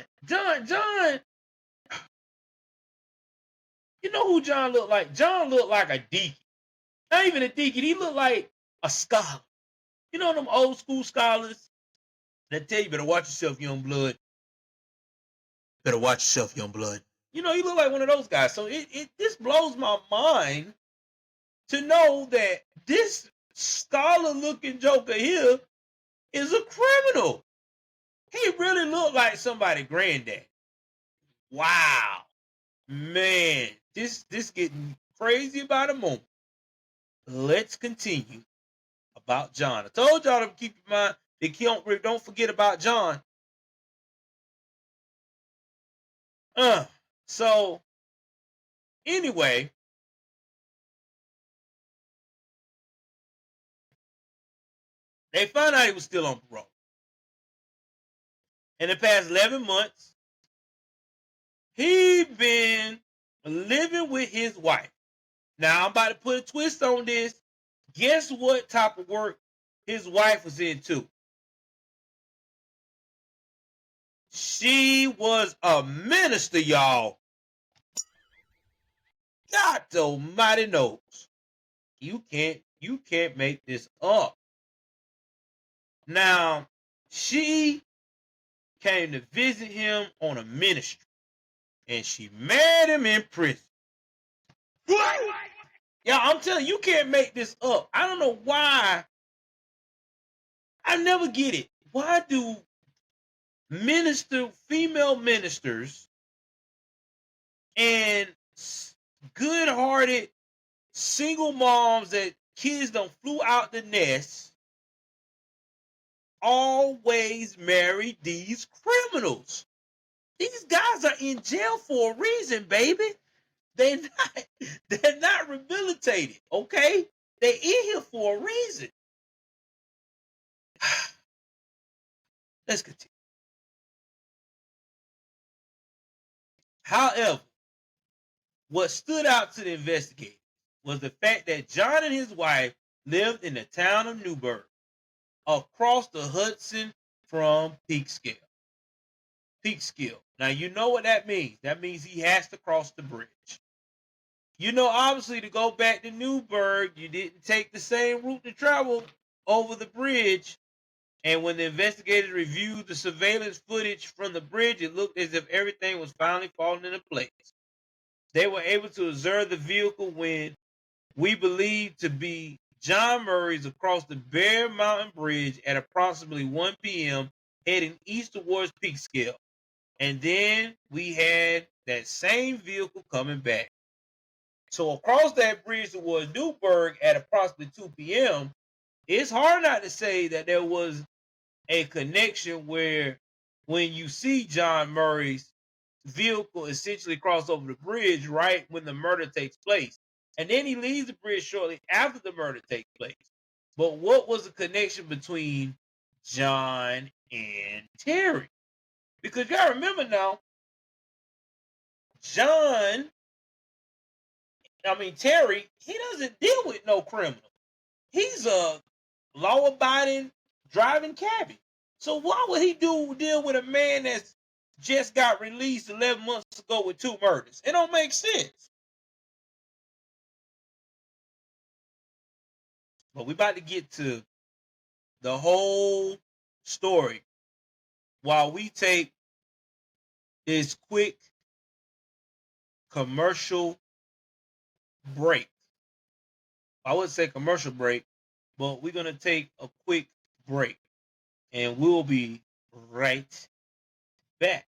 You know who John looked like? John looked like a deacon. Not even a deacon. He looked like a scholar. You know them old school scholars that tell you better watch yourself, young blood. Better watch yourself, young blood. You know, he looked like one of those guys. So it just blows my mind to know that this scholar-looking joker here is a criminal. He really looked like somebody's granddad. Wow. Man, this getting crazy about a moment. Let's continue about John. I told y'all to keep in mind that don't forget about John. So anyway, they found out he was still on parole. In the past 11 months, he been living with his wife. Now, I'm about to put a twist on this. Guess what type of work his wife was into? She was a minister, y'all. God almighty knows. You can't make this up. Now, she came to visit him on a ministry, and she met him in prison. What? Yeah, I'm telling you, you can't make this up. I don't know why. I never get it. Why do female ministers and good-hearted single moms that kids done flew out the nest always marry these criminals? These guys are in jail for a reason, baby. They're not rehabilitated, okay? They're in here for a reason. Let's continue. However, what stood out to the investigators was the fact that John and his wife lived in the town of Newburgh, across the Hudson from Peekskill. Peekskill. Now, you know what that means. That means he has to cross the bridge. You know, obviously, to go back to Newburgh, you didn't take the same route to travel over the bridge. And when the investigators reviewed the surveillance footage from the bridge, it looked as if everything was finally falling into place. They were able to observe the vehicle when we believe to be John Murray's across the Bear Mountain Bridge at approximately 1 p.m. heading east towards Peekskill. And then we had that same vehicle coming back. So across that bridge towards Newburgh at approximately 2 p.m., it's hard not to say that there was a connection where when you see John Murray's vehicle essentially cross over the bridge right when the murder takes place. And then he leaves the bridge shortly after the murder takes place. But what was the connection between John and Terry? Because you gotta remember now, Terry, he doesn't deal with no criminal. He's a law-abiding driving cabbie. So why would he deal with a man that's just got released 11 months ago with 2 murders? It don't make sense. But we about to get to the whole story while we take this quick commercial break. I would say commercial break, but we're going to take a quick break and we'll be right back.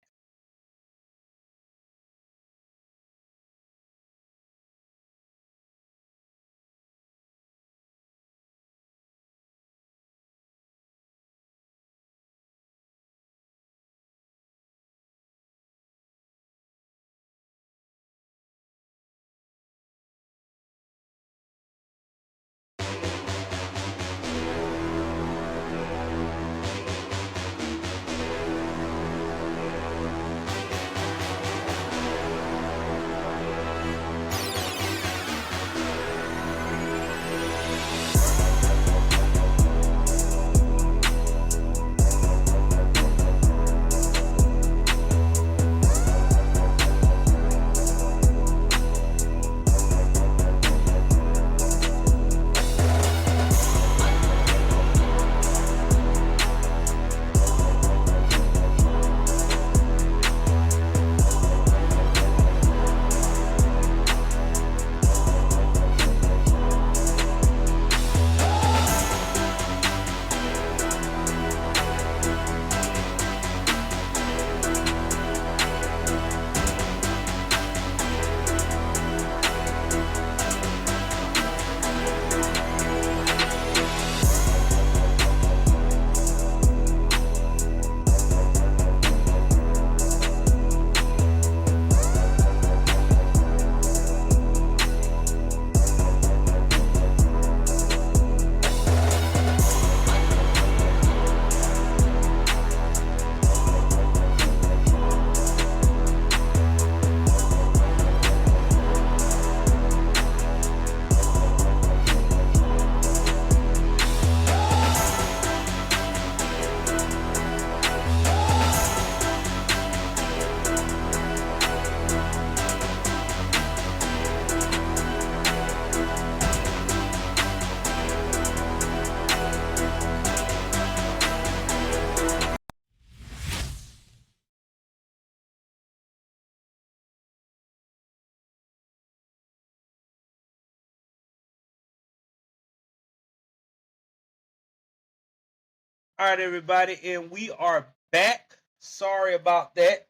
All right, everybody, and we are back. Sorry about that.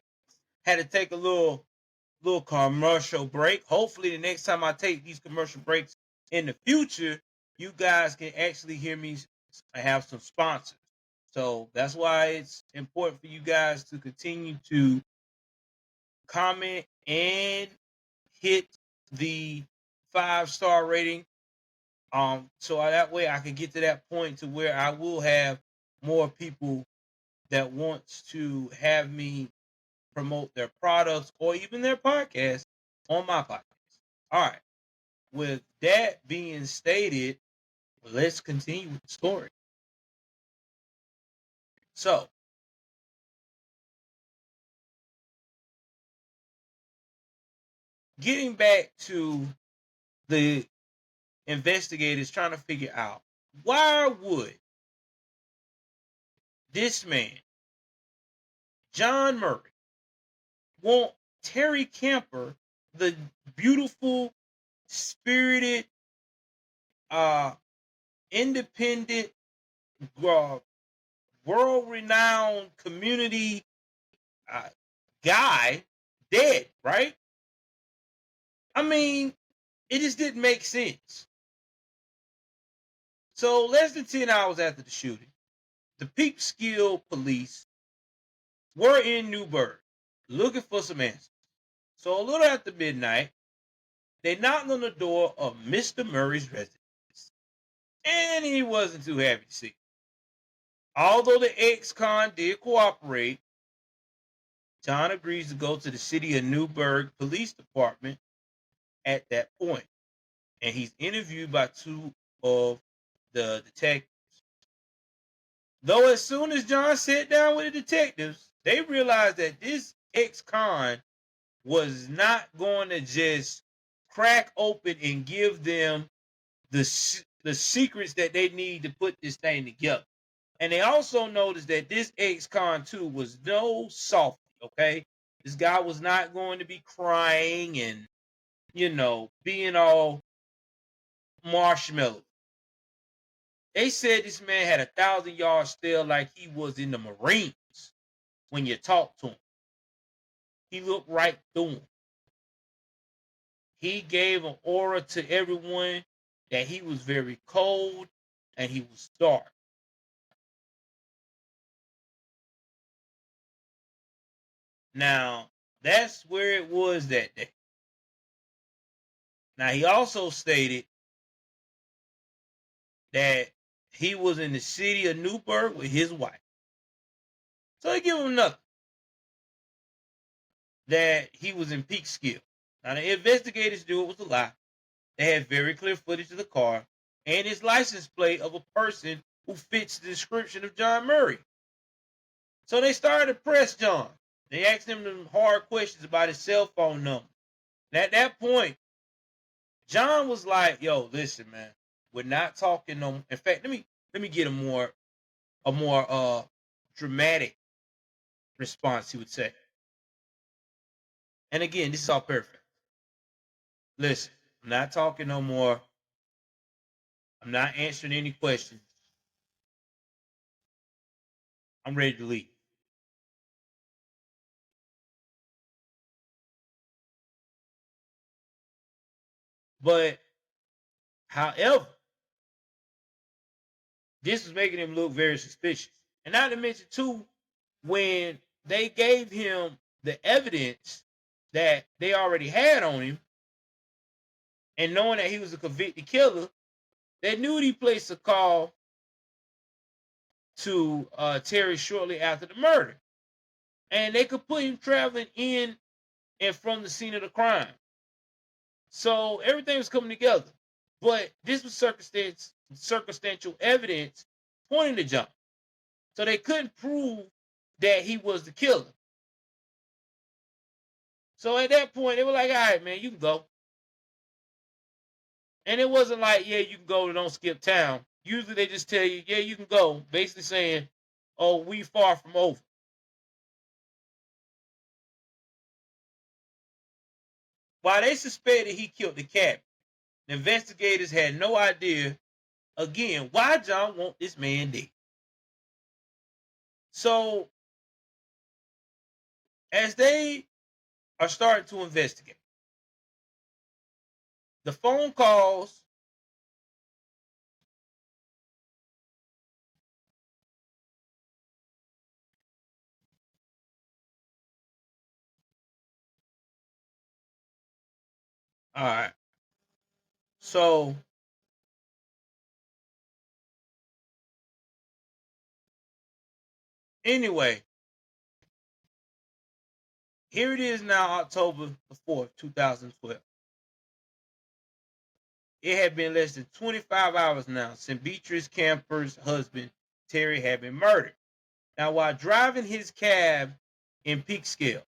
Had to take a little commercial break. Hopefully, the next time I take these commercial breaks in the future, you guys can actually hear me have some sponsors. So that's why it's important for you guys to continue to comment and hit the 5-star rating. So that way I can get to that point to where I will have more people that wants to have me promote their products or even their podcast on my podcast. All right. With that being stated, let's continue with the story. So, getting back to the investigators trying to figure out why would this man, John Murray, want Terry Kemper, the beautiful, spirited, independent, world-renowned community guy dead, right? I mean, it just didn't make sense. So less than 10 hours after the shooting, the Peekskill police were in Newburgh looking for some answers. So a little after midnight, they knocked on the door of Mr. Murray's residence, and he wasn't too happy to see it. Although the ex-con did cooperate, John agrees to go to the city of Newburgh Police Department at that point, and he's interviewed by two of the detectives. Though as soon as John sat down with the detectives, they realized that this ex-con was not going to just crack open and give them the secrets that they need to put this thing together. And they also noticed that this ex-con too was no softy, okay? This guy was not going to be crying and, being all marshmallow. They said this man had 1,000-yard stare like he was in the Marines when you talk to him. He looked right through him. He gave an aura to everyone that he was very cold and he was dark. Now, that's where it was that day. Now, he also stated that he was in the city of Newburgh with his wife. So they give him nothing. That he was in Peekskill. Now, the investigators knew it was a lie. They had very clear footage of the car and his license plate of a person who fits the description of John Murray. So they started to press John. They asked him them hard questions about his cell phone number. And at that point, John was like, "Yo, listen, man, we're not talking no." In fact, let me get a more dramatic response. He would say, and again, this is all perfect. Listen, I'm not talking no more. I'm not answering any questions. I'm ready to leave. But however, this was making him look very suspicious. And not to mention, too, when they gave him the evidence that they already had on him, and knowing that he was a convicted killer, they knew he placed a call to Terry shortly after the murder. And they could put him traveling in and from the scene of the crime. So everything was coming together. But this was circumstantial evidence pointing to John. So they couldn't prove that he was the killer. So at that point, they were like, "All right, man, you can go." And it wasn't like, "Yeah, you can go, don't skip town." Usually they just tell you, "Yeah, you can go," basically saying, "Oh, we far from over." While they suspected he killed the cat, the investigators had no idea, again, why John want this man dead. So as they are starting to investigate, the phone calls all right. So anyway, here it is now, October the 4th, 2012. It had been less than 25 hours now since Beatrice Camper's husband, Terry, had been murdered. Now, while driving his cab in Peekskill.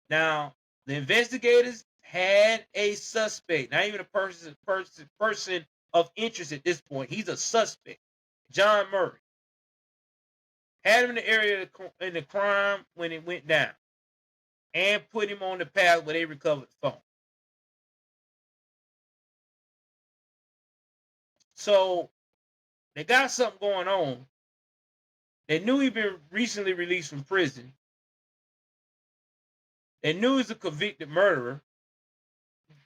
Now, the investigators had a suspect, not even a person of interest at this point. He's a suspect, John Murray. Had him in the area in the crime when it went down, and put him on the path where they recovered the phone. So they got something going on. They knew he'd been recently released from prison. They knew he was a convicted murderer.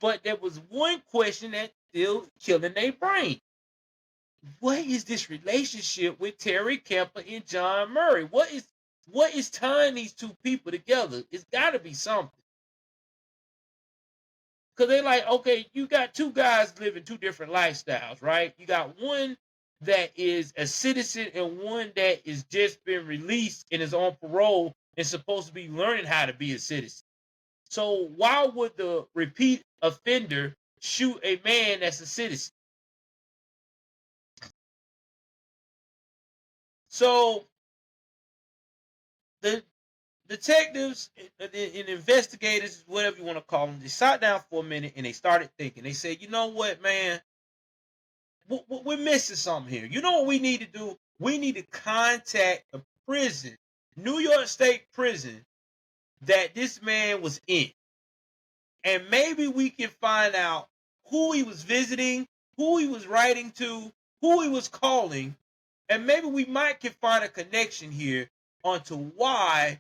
But there was one question that still killing their brain. What is this relationship with Terry Kemper and John Murray? What is tying these two people together? It's got to be something. Because they're like, okay, you got two guys living two different lifestyles, right? You got one that is a citizen and one that is just been released and is on parole and supposed to be learning how to be a citizen. So why would the repeat offender shoot a man that's a citizen? So the detectives and investigators, whatever you want to call them, they sat down for a minute and they started thinking. They said, you know what, man? We're missing something here. You know what we need to do? We need to contact the prison, New York State prison, that this man was in. And maybe we can find out who he was visiting, who he was writing to, who he was calling, and maybe we might can find a connection here onto why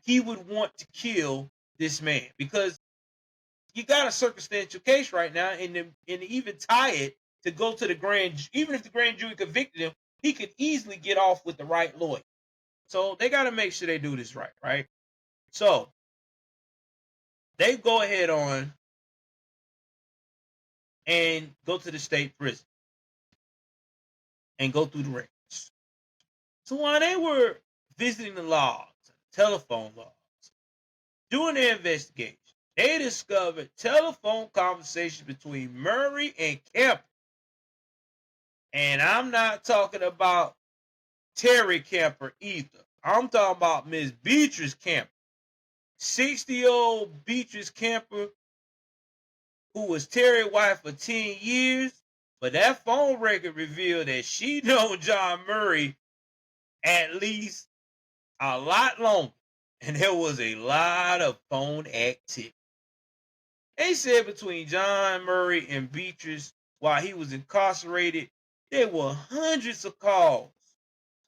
he would want to kill this man. Because you got a circumstantial case right now, and even tie it to go to the even if the grand jury convicted him, he could easily get off with the right lawyer. So they got to make sure they do this right? So they go ahead on and go to the state prison and go through the records. So while they were visiting the logs, telephone logs, doing their investigation, they discovered telephone conversations between Murray and Kemper. And I'm not talking about Terry Kemper either. I'm talking about Miss Beatrice Kemper. 60-year-old Beatrice Kemper, who was Terry's wife for 10 years. But that phone record revealed that she known John Murray at least a lot longer. And there was a lot of phone activity. They said between John Murray and Beatrice while he was incarcerated, there were hundreds of calls.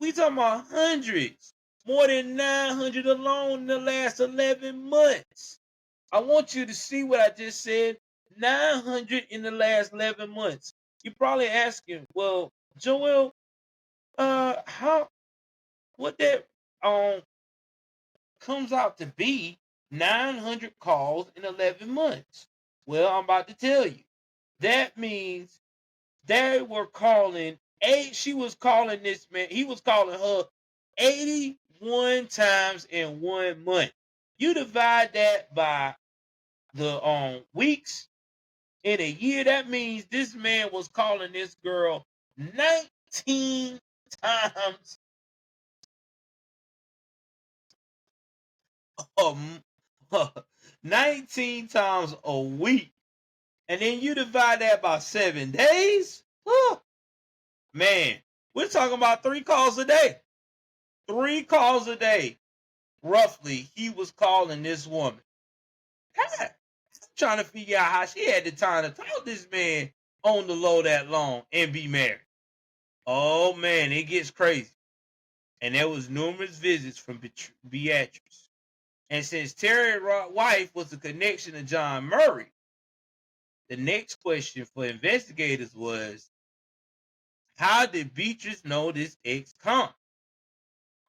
We talking about hundreds. More than 900 alone in the last 11 months. I want you to see what I just said. 900 in the last 11 months. You're probably asking, well, Joel, what that comes out to be 900 calls in 11 months. Well, I'm about to tell you. That means they were calling she was calling this man, he was calling her 81 times in 1 month. You divide that by the weeks in a year, that means this man was calling this girl 19 times 19 times a week. And then you divide that by 7 days. Man, we're talking about 3 calls a day. 3 calls a day, roughly, he was calling this woman. I'm trying to figure out how she had the time to talk this man on the low that long and be married. Oh man, it gets crazy. and there was numerous visits from Beatrice. And since Terry's wife was a connection to John Murray, the next question for investigators was, how did Beatrice know this ex-con?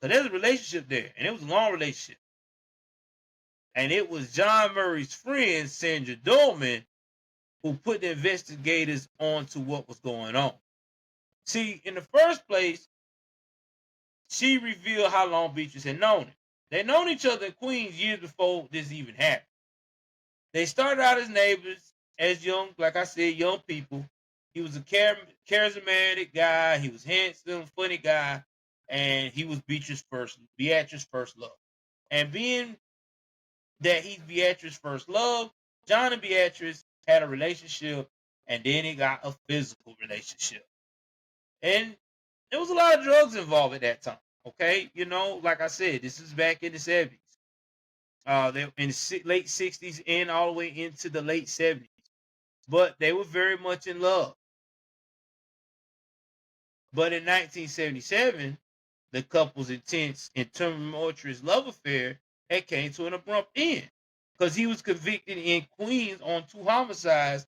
So there's a relationship there, and it was a long relationship. And it was John Murray's friend, Sandra Dolman, who put the investigators onto what was going on. See, in the first place, she revealed how long Beatrice had known him. They'd known each other in Queens years before this even happened. They started out as neighbors, as young, like I said, young people. He was a charismatic guy. He was handsome, funny guy, and he was Beatrice's first love. And being that he's Beatrice's first love, John and Beatrice had a relationship, and then it got a physical relationship. And there was a lot of drugs involved at that time. Okay, like I said, this is back in the 70s. They in the late 60s and all the way into the late 70s. But they were very much in love. But in 1977, the couple's intense and tumultuous love affair had came to an abrupt end because he was convicted in Queens on 2 homicides,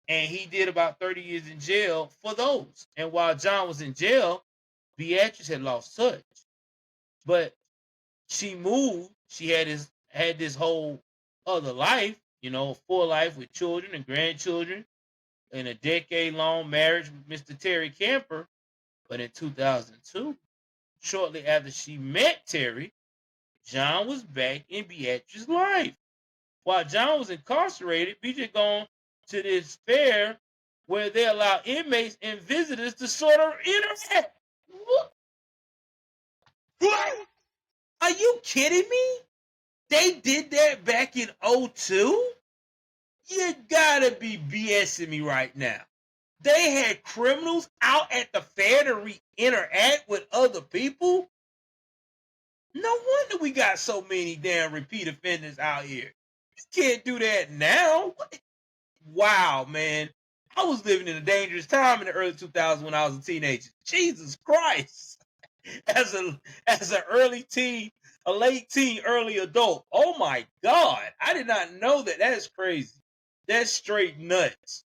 and he did about 30 years in jail for those. And while John was in jail, Beatrice had lost touch. But she moved. She had this whole other life, full life with children and grandchildren, in a decade-long marriage with Mr. Terry Kemper. But in 2002, shortly after she met Terry, John was back in Beatrice's life. While John was incarcerated, Beatrice had gone to this fair where they allow inmates and visitors to sort of interact. What? Are you kidding me? They did that back in 2002? You gotta be BSing me right now. They had criminals out at the fair to interact with other people? No wonder we got so many damn repeat offenders out here. You can't do that now. Wow, man. I was living in a dangerous time in the early 2000s when I was a teenager. Jesus Christ. As an early teen, a late teen, early adult. Oh my God. I did not know that. That's crazy. That's straight nuts.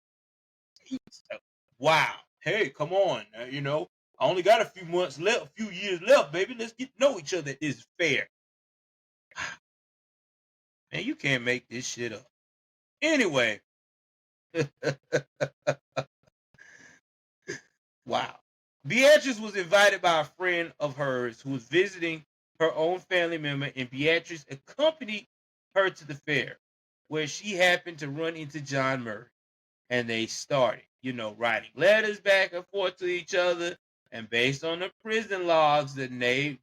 Wow. Hey, come on. I only got a few months left, a few years left, baby. Let's get to know each other at this fair. Man, you can't make this shit up. Anyway. Wow. Beatrice was invited by a friend of hers who was visiting her own family member, and Beatrice accompanied her to the fair, where she happened to run into John Murray. And they started, writing letters back and forth to each other. And based on the prison logs, the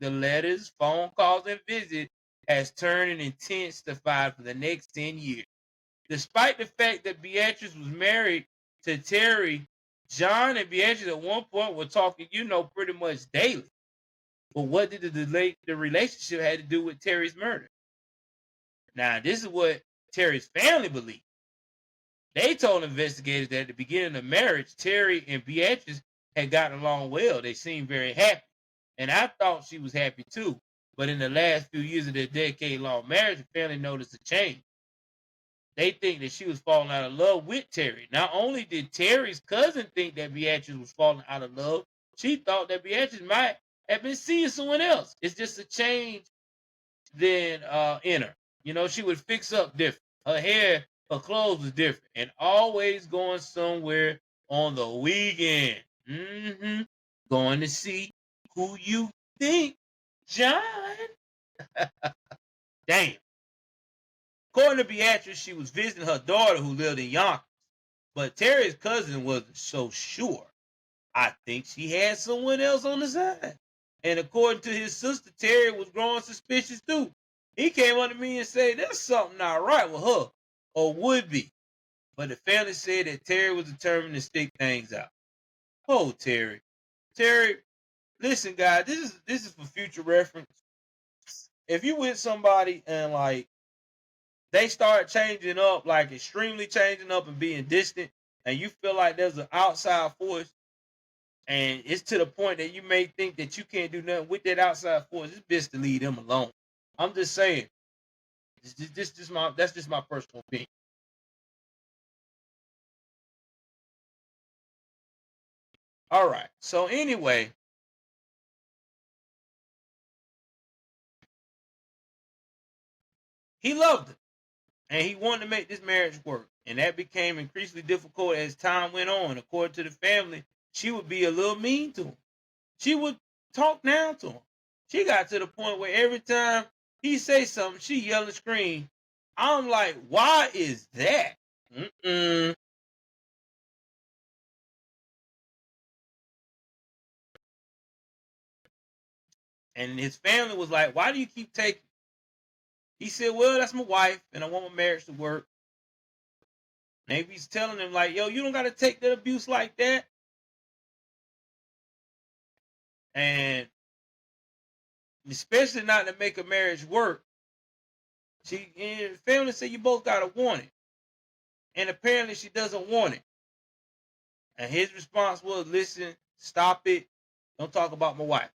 letters, phone calls, and visits has turned an intensified for the next 10 years. Despite the fact that Beatrice was married to Terry, John and Beatrice at one point were talking, pretty much daily. But what did the relationship had to do with Terry's murder? Now, this is what Terry's family believed. They told investigators that at the beginning of the marriage, Terry and Beatrice had gotten along well. They seemed very happy. And I thought she was happy too. But in the last few years of their decade-long marriage, the family noticed a change. They think that she was falling out of love with Terry. Not only did Terry's cousin think that Beatrice was falling out of love, she thought that Beatrice might have been seeing someone else. It's just a change in her. She would fix up different. Her hair, her clothes was different. And always going somewhere on the weekend. Going to see who you think, John. Damn. According to Beatrice, she was visiting her daughter who lived in Yonkers. But Terry's cousin wasn't so sure. I think she had someone else on the side. And according to his sister, Terry was growing suspicious too. He came up to me and said, there's something not right with her, or would be. But the family said that Terry was determined to stick things out. Oh, Terry. Terry, listen, guys, this is for future reference. If you with somebody and they start changing up, extremely changing up and being distant, and you feel like there's an outside force, And it's to the point that you may think that you can't do nothing with that outside force. It's best to leave them alone. I'm just saying. That's just my personal opinion. All right. So anyway, he loved her and he wanted to make this marriage work. And that became increasingly difficult as time went on. According to the family, she would be a little mean to him. She would talk down to him. She got to the point where every time he say something, she yell and scream. I'm like, why is that? Mm-mm. And his family was like, why do you keep taking? He said, well, that's my wife, and I want my marriage to work. Maybe he's telling him, like, yo, you don't got to take that abuse like that. And especially not to make a marriage work. She and the family said you both got to want it. And apparently she doesn't want it. And his response was, listen, stop it. Don't talk about my wife.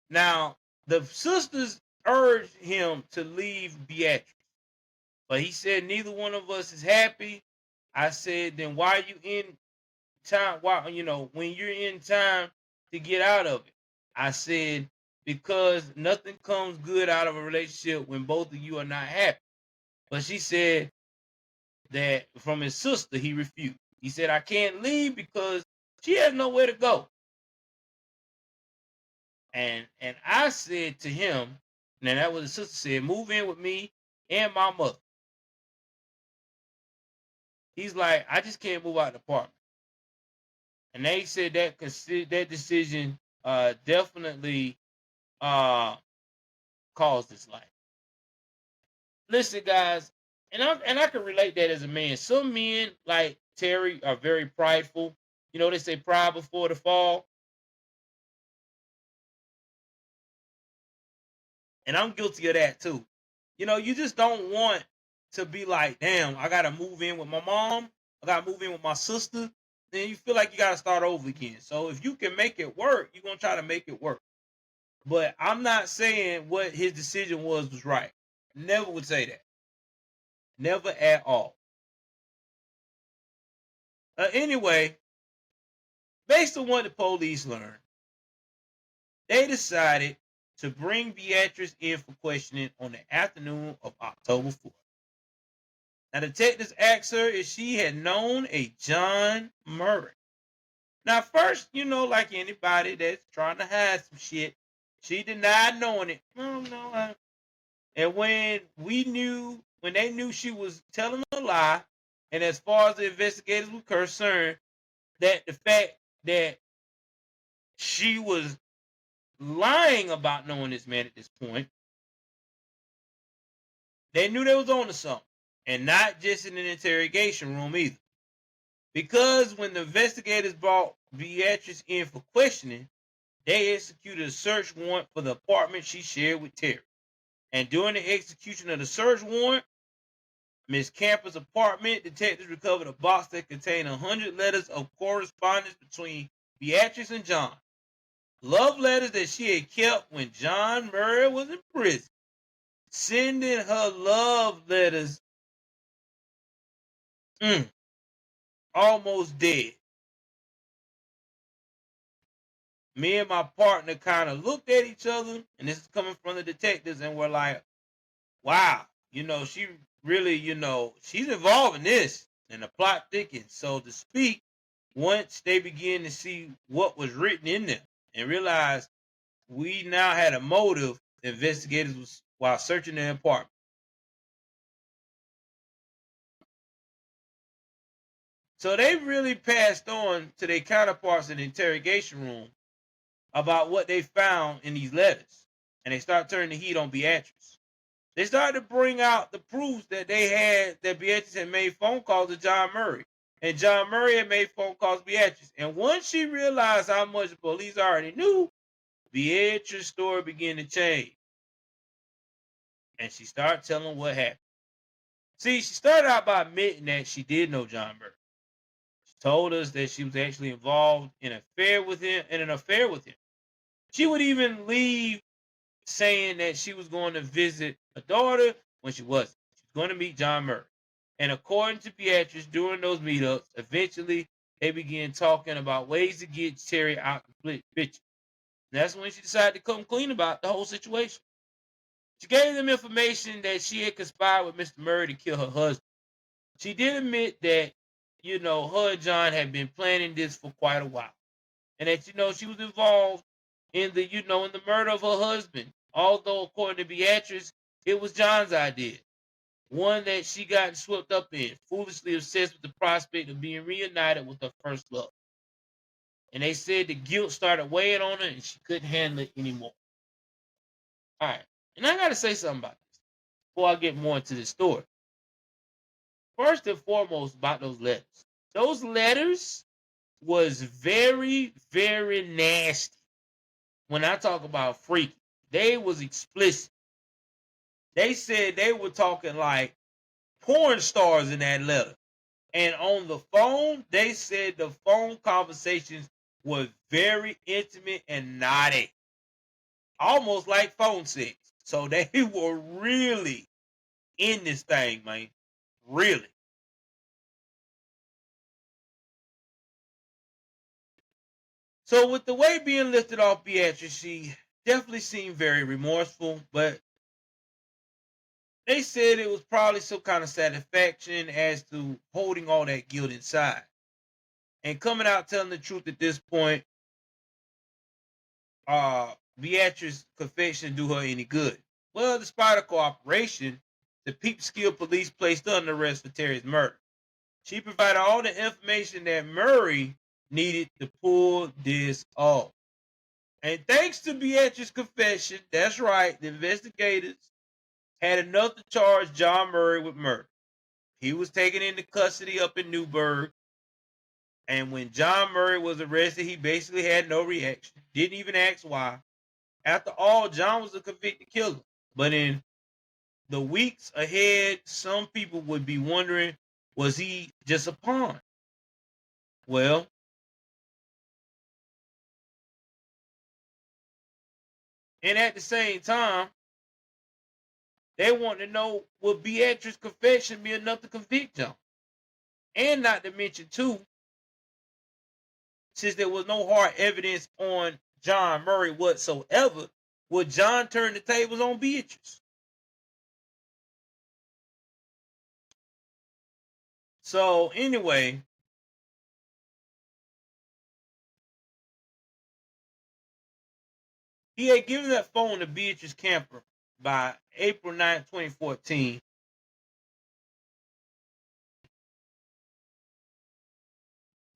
Now, the sisters urged him to leave Beatrice. But he said, neither one of us is happy. I said, then why are you in time? Why, when you're in time to get out of it? I said, because nothing comes good out of a relationship when both of you are not happy. But she said that from his sister, he refused. He said, I can't leave because she has nowhere to go. And I said to him, and that was his sister said, move in with me and my mother. He's like, I just can't move out of the apartment. And they said that that decision definitely caused his life. Listen, guys, and I can relate that as a man. Some men like Terry are very prideful. They say pride before the fall. And I'm guilty of that too. You just don't want to be like, damn, I gotta move in with my mom, I gotta move in with my sister. Then you feel like you gotta start over again. So if you can make it work, you're gonna try to make it work. But I'm not saying what his decision was right. Never would say that. Never at all. Anyway, based on what the police learned, they decided to bring Beatrice in for questioning on the afternoon of October 4th. Now, detectives asked her if she had known a John Murray. Now, first, like anybody that's trying to hide some shit, she denied knowing it. No. And when they knew she was telling a lie, and as far as the investigators were concerned, that the fact that she was lying about knowing this man at this point, they knew they was on to something. And not just in an interrogation room either. Because when the investigators brought Beatrice in for questioning, they executed a search warrant for the apartment she shared with Terry. And during the execution of the search warrant, Miss Camper's apartment, detectives recovered a box that contained 100 letters of correspondence between Beatrice and John. Love letters that she had kept when John Murray was in prison. Sending her love letters almost dead. Me and my partner kind of looked at each other, and this is coming from the detectives, and we're like, wow, she really, she's involved in this, and the plot thickens, so to speak, once they begin to see what was written in them and realize we now had a motive, investigators was while searching their apartment. So they really passed on to their counterparts in the interrogation room about what they found in these letters. And they started turning the heat on Beatrice. They started to bring out the proofs that they had that Beatrice had made phone calls to John Murray. And John Murray had made phone calls to Beatrice. And once she realized how much the police already knew, Beatrice's story began to change. And she started telling what happened. See, she started out by admitting that she did know John Murray. She told us that she was actually involved in an affair with him. She would even leave saying that she was going to visit a daughter when she wasn't. She was going to meet John Murray. And according to Beatrice, during those meetups, eventually they began talking about ways to get Terry out the picture. That's when she decided to come clean about the whole situation. She gave them information that she had conspired with Mr. Murray to kill her husband. She did admit that, her and John had been planning this for quite a while. And that, she was involved in the murder of her husband. Although, according to Beatrice, it was John's idea. One that she got swept up in, foolishly obsessed with the prospect of being reunited with her first love. And they said the guilt started weighing on her and she couldn't handle it anymore. All right. And I got to say something about this before I get more into this story. First and foremost, about those letters. Those letters was very, very nasty. When I talk about freaky, they was explicit. They said they were talking like porn stars in that letter. And on the phone, they said the phone conversations were very intimate and naughty. Almost like phone sex. So they were really in this thing, man. Really. So with the weight being lifted off Beatrice, she definitely seemed very remorseful, but they said it was probably some kind of satisfaction as to holding all that guilt inside. And coming out telling the truth at this point, Beatrice's confession do her any good. Well, despite her cooperation, the Peekskill police placed her under arrest for Terry's murder. She provided all the information that Murray needed to pull this off. And thanks to Beatrice's confession, that's right, the investigators had enough to charge John Murray with murder. He was taken into custody up in Newburgh. And when John Murray was arrested, he basically had no reaction, didn't even ask why. After all, John was a convicted killer. But in the weeks ahead, some people would be wondering, was he just a pawn? Well, and at the same time, they want to know, would Beatrice's confession be enough to convict John? And not to mention, too, since there was no hard evidence on John Murray whatsoever, would John turn the tables on Beatrice? So anyway, he had given that phone to Beatrice Kemper by April 9, 2014.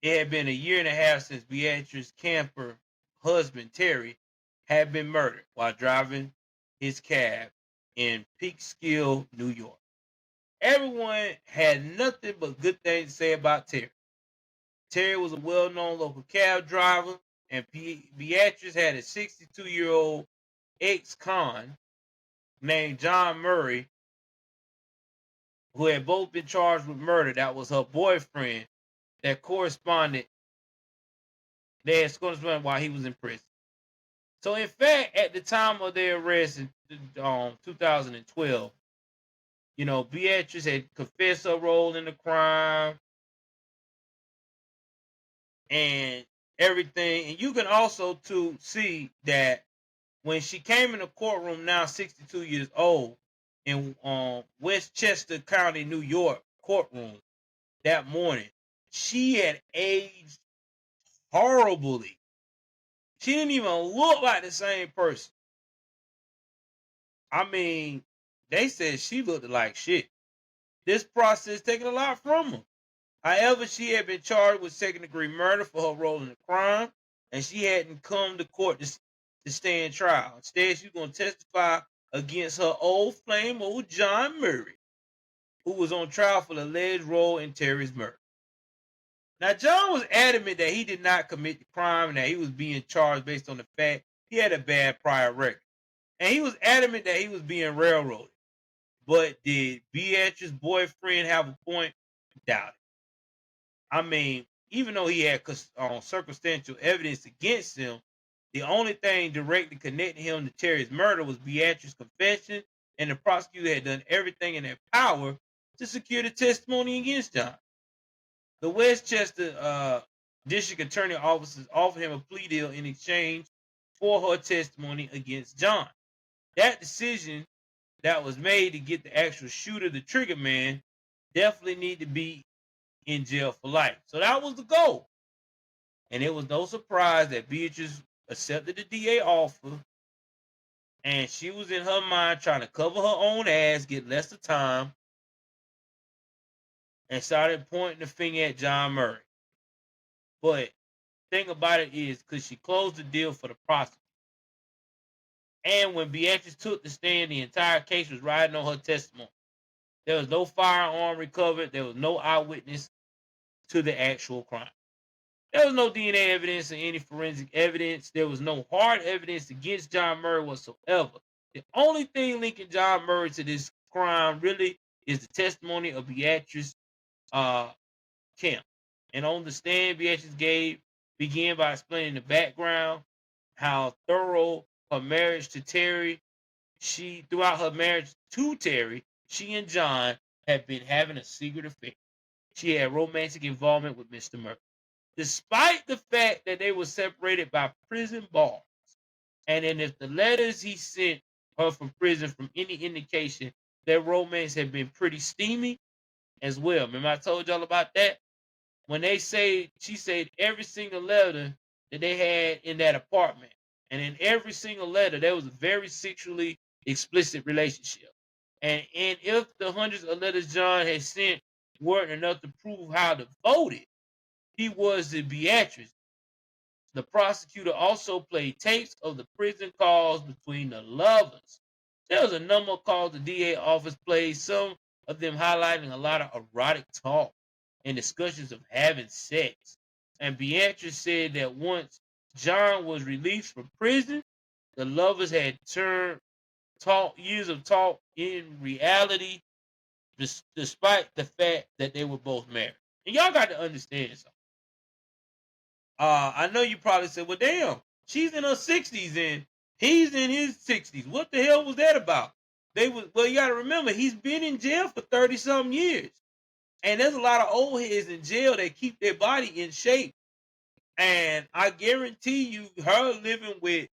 It had been a year and a half since Beatrice Kemper's husband, Terry, had been murdered while driving his cab in Peekskill, New York. Everyone had nothing but good things to say about Terry. Terry was a well-known local cab driver, and Beatrice had a 62-year-old ex-con named John Murray, who had both been charged with murder. That was her boyfriend that corresponded. They had corresponded while he was in prison. So, in fact, at the time of their arrest in 2012, Beatrice had confessed her role in the crime and everything. And you can also too see that when she came in the courtroom, now 62 years old, in Westchester County, New York courtroom that morning, she had aged horribly. She didn't even look like the same person. I mean, they said she looked like shit. This process taking a lot from her. However, she had been charged with second-degree murder for her role in the crime, and she hadn't come to court to stand trial. Instead, she's going to testify against her old flame, old John Murray, who was on trial for the alleged role in Terry's murder. Now, John was adamant that he did not commit the crime and that he was being charged based on the fact he had a bad prior record. And he was adamant that he was being railroaded. But did Beatrice's boyfriend have a point? Doubt it. I mean, even though he had circumstantial evidence against him, the only thing directly connecting him to Terry's murder was Beatrice's confession, and the prosecutor had done everything in their power to secure the testimony against John. The Westchester district attorney officers offered him a plea deal in exchange for her testimony against John. That decision that was made to get the actual shooter, the trigger man, definitely need to be in jail for life. So that was the goal. And it was no surprise that Beatrice accepted the DA offer, and she was in her mind trying to cover her own ass, get less of time, and started pointing the finger at John Murray. But the thing about it is, because she closed the deal for the prosecutor. And when Beatrice took the stand, the entire case was riding on her testimony. There was no firearm recovered. There was no eyewitness to the actual crime. There was no DNA evidence or any forensic evidence. There was no hard evidence against John Murray whatsoever. The only thing linking John Murray to this crime really is the testimony of Beatrice Kemp. And on the stand Beatrice began by explaining the background, how thorough her marriage to Terry. Throughout her marriage to Terry, she and John had been having a secret affair. She had romantic involvement with Mr. Murray. Despite the fact that they were separated by prison bars, and then if the letters he sent her from prison from any indication, their romance had been pretty steamy as well. Remember I told y'all about that? When she said every single letter that they had in that apartment, and in every single letter, there was a very sexually explicit relationship. And if the hundreds of letters John had sent weren't enough to prove how devoted he was to Beatrice, the prosecutor also played tapes of the prison calls between the lovers. There was a number of calls the DA office played, some of them highlighting a lot of erotic talk and discussions of having sex. And Beatrice said that once John was released from prison, the lovers had turned years of talk in reality, despite the fact that they were both married. And y'all got to understand something. I know you probably said, well, damn, she's in her 60s and he's in his 60s. What the hell was that about? Well, you got to remember, he's been in jail for 30-something years. And there's a lot of old heads in jail that keep their body in shape. And I guarantee you, her living with,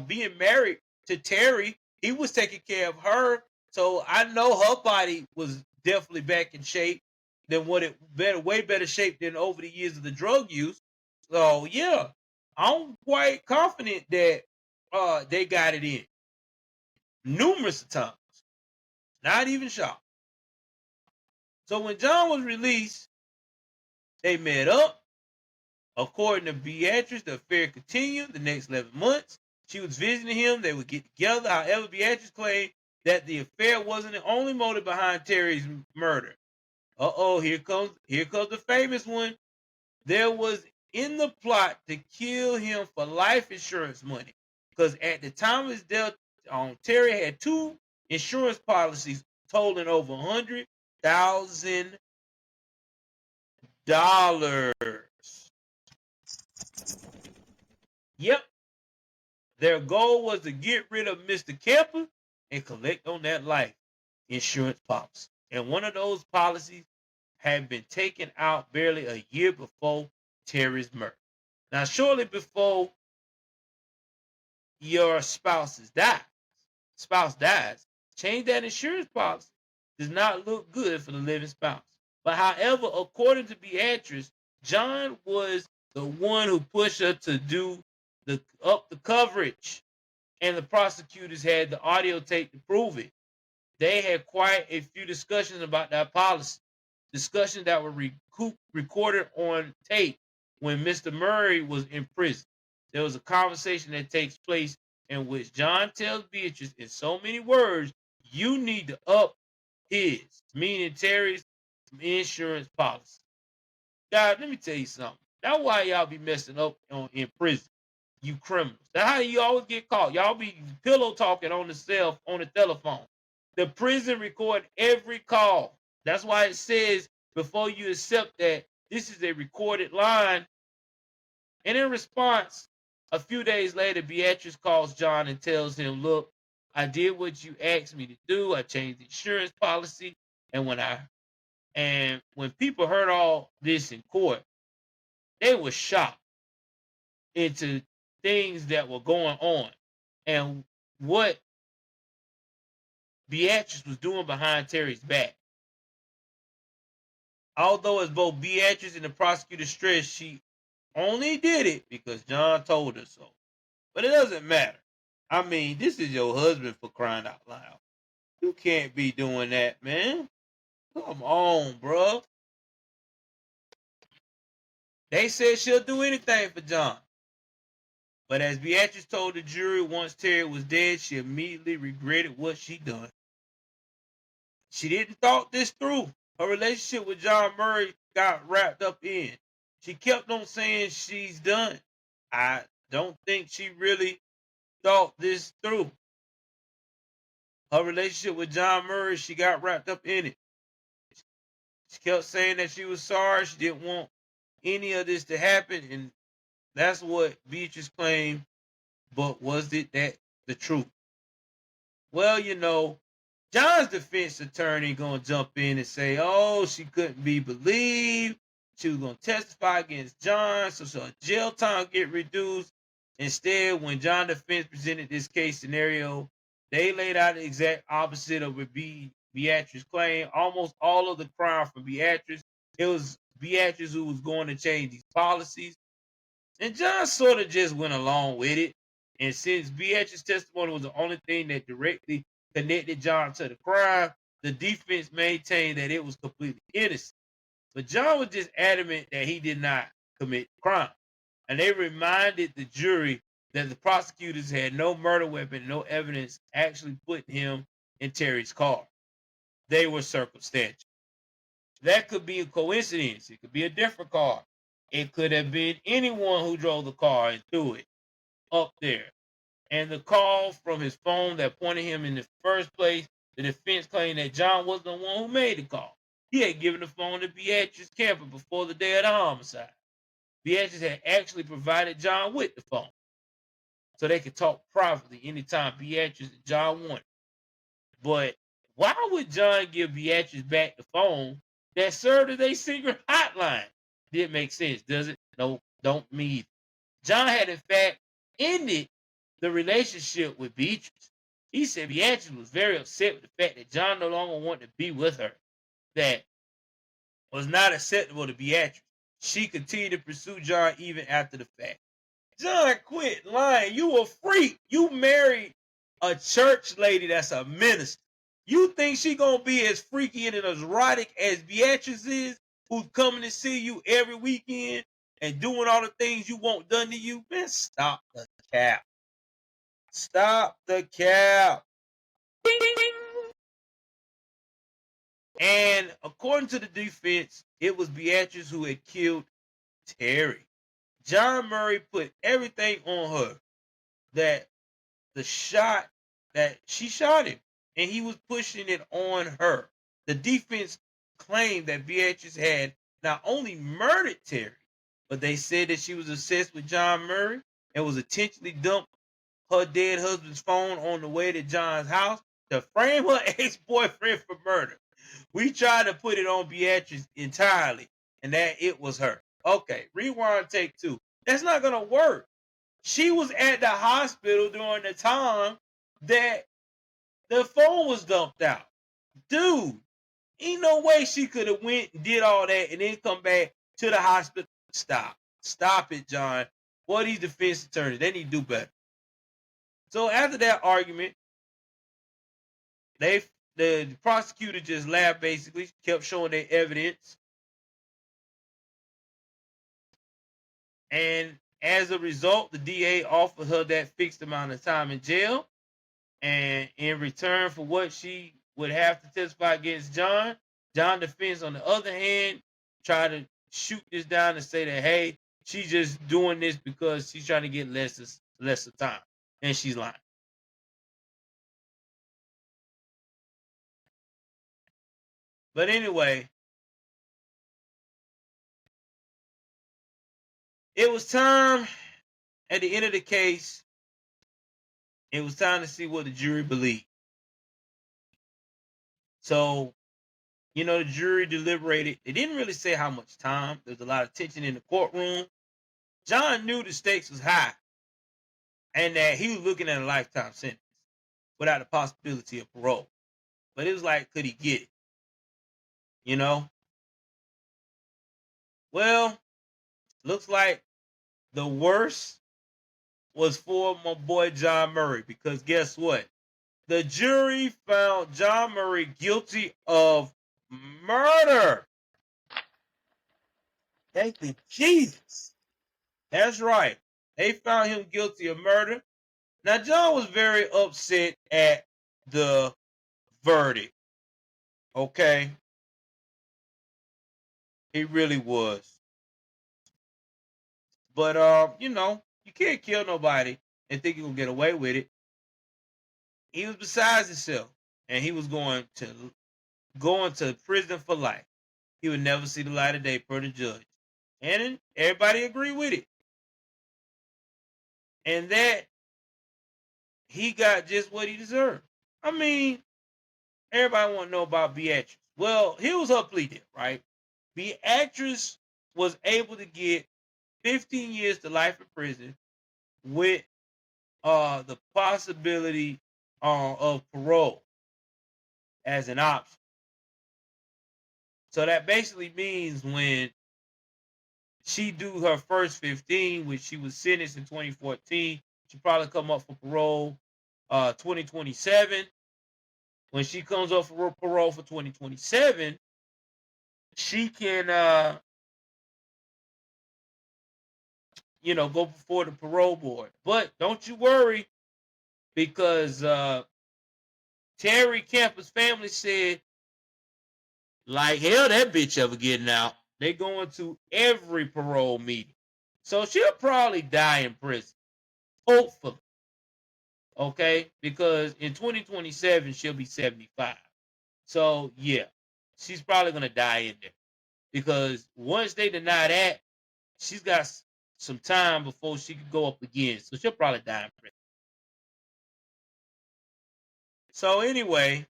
being married to Terry, he was taking care of her. So I know her body was definitely back in shape than way better shape than over the years of the drug use. So yeah, I'm quite confident that they got it in numerous times. Not even shocked. So when John was released, they met up. According to Beatrice, the affair continued the next 11 months. She was visiting him. They would get together. However, Beatrice claimed that the affair wasn't the only motive behind Terry's murder. Here comes the famous one. There was in the plot to kill him for life insurance money. Because at the time of his death, Terry had 2 insurance policies totaling over $100,000. Yep. Their goal was to get rid of Mr. Kemper and collect on that life insurance policy. And one of those policies had been taken out barely a year before Terry's murder. Now, shortly before your spouse dies, change that insurance policy does not look good for the living spouse. But however, according to Beatrice, John was the one who pushed her to do up the coverage, and the prosecutors had the audio tape to prove it. They had quite a few discussions about that policy, discussions that were recorded on tape when Mr. Murray was in prison. There was a conversation that takes place in which John tells Beatrice in so many words, you need to up his, meaning Terry's insurance policy. Guys, let me tell you something. That's why y'all be messing up in prison, you criminals. That's how you always get caught. Y'all be pillow talking on the telephone. The prison recorded every call. That's why it says before you accept that this is a recorded line. And in response, a few days later, Beatrice calls John and tells him, "Look, I did what you asked me to do. I changed the insurance policy. And when people heard all this in court, they were shocked into things that were going on and what Beatrice was doing behind Terry's back. Although as both Beatrice and the prosecutor stressed, she only did it because John told her so. But it doesn't matter. I mean, this is your husband, for crying out loud. You can't be doing that, man. Come on, bro. They said she'll do anything for John. But as Beatrice told the jury, once Terry was dead, she immediately regretted what she done. She didn't thought this through. Her relationship with John Murray got wrapped up in. She kept on saying she's done. I don't think she really thought this through. Her relationship with John Murray, she got wrapped up in it. She kept saying that she was sorry. She didn't want any of this to happen. And that's what Beatrice claimed. But was it that the truth? Well, John's defense attorney gonna jump in and say, "Oh, she couldn't be believed. She was gonna testify against John, so her jail time get reduced." Instead, when John's defense presented this case scenario, they laid out the exact opposite of what Beatrice claimed. Almost all of the crime from Beatrice, it was Beatrice who was going to change these policies, and John sort of just went along with it. And since Beatrice's testimony was the only thing that directly connected John to the crime, the defense maintained that it was completely innocent. But John was just adamant that he did not commit the crime. And they reminded the jury that the prosecutors had no murder weapon, no evidence actually putting him in Terry's car. They were circumstantial. That could be a coincidence. It could be a different car. It could have been anyone who drove the car and threw it up there. And the call from his phone that pointed him in the first place, the defense claimed that John was the one who made the call. He had given the phone to Beatrice Kemper before the day of the homicide. Beatrice had actually provided John with the phone so they could talk privately anytime Beatrice and John wanted. But why would John give Beatrice back the phone that served as a secret hotline? Didn't make sense, does it? No, don't me either. John had in fact ended the relationship with Beatrice. He said Beatrice was very upset with the fact that John no longer wanted to be with her. That was not acceptable to Beatrice. She continued to pursue John even after the fact. John, quit lying. You a freak. You married a church lady that's a minister. You think she gonna be as freaky and as erotic as Beatrice is, who's coming to see you every weekend and doing all the things you want done to you? Man, stop the cap. Stop the cap. Ding, ding, ding. And according to the defense, it was Beatrice who had killed Terry. John Murray put everything on her that the shot that she shot him, and he was pushing it on her. The defense claimed that Beatrice had not only murdered Terry, but they said that she was obsessed with John Murray and was intentionally dumped her dead husband's phone on the way to John's house to frame her ex-boyfriend for murder. We tried to put it on Beatrice entirely, and that it was her. Okay, rewind, take two. That's not gonna work. She was at the hospital during the time that the phone was dumped out. Dude, ain't no way she could have went and did all that and then come back to the hospital. Stop it, John. Boy, these defense attorneys, they need to do better. So after that argument, the prosecutor just laughed, basically, kept showing their evidence. And as a result, the DA offered her that fixed amount of time in jail. And in return for what she would have to testify against John, John defense, on the other hand, tried to shoot this down and say that, hey, she's just doing this because she's trying to get lesser time. And she's lying. But anyway, it was time at the end of the case. It was time to see what the jury believed. So, the jury deliberated. They didn't really say how much time. There's a lot of tension in the courtroom. John knew the stakes was high and that he was looking at a lifetime sentence without the possibility of parole. But it was like, could he get it? Well, looks like the worst was for my boy John Murray, because guess what? The jury found John Murray guilty of murder. Thank you, Jesus. That's right. They found him guilty of murder. Now, John was very upset at the verdict. Okay? He really was. But, you can't kill nobody and think you're going to get away with it. He was besides himself, and he was going to prison for life. He would never see the light of day per the judge. And everybody agreed with it. And that he got just what he deserved. I mean, everybody want to know about Beatrice. Well, here was her plea deal, right? Beatrice was able to get 15 years to life in prison with the possibility of parole as an option. So that basically means when she do her first 15, which she was sentenced in 2014, she probably come up for parole 2027. When she comes up for parole for 2027, she can go before the parole board. But don't you worry, because Terry Kemper's family said, like hell that bitch ever getting out. They going to every parole meeting. So she'll probably die in prison. Hopefully. Okay? Because in 2027 she'll be 75. So yeah, she's probably gonna die in there. Because once they deny that, she's got some time before she could go up again. So she'll probably die in prison. So anyway,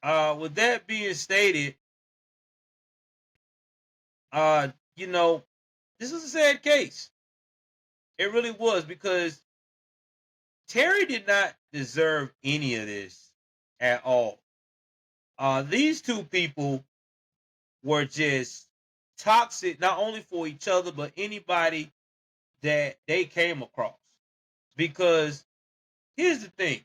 with that being stated, this is a sad case. It really was, because Terry did not deserve any of this at all. These two people were just toxic, not only for each other, but anybody that they came across. Because here's the thing,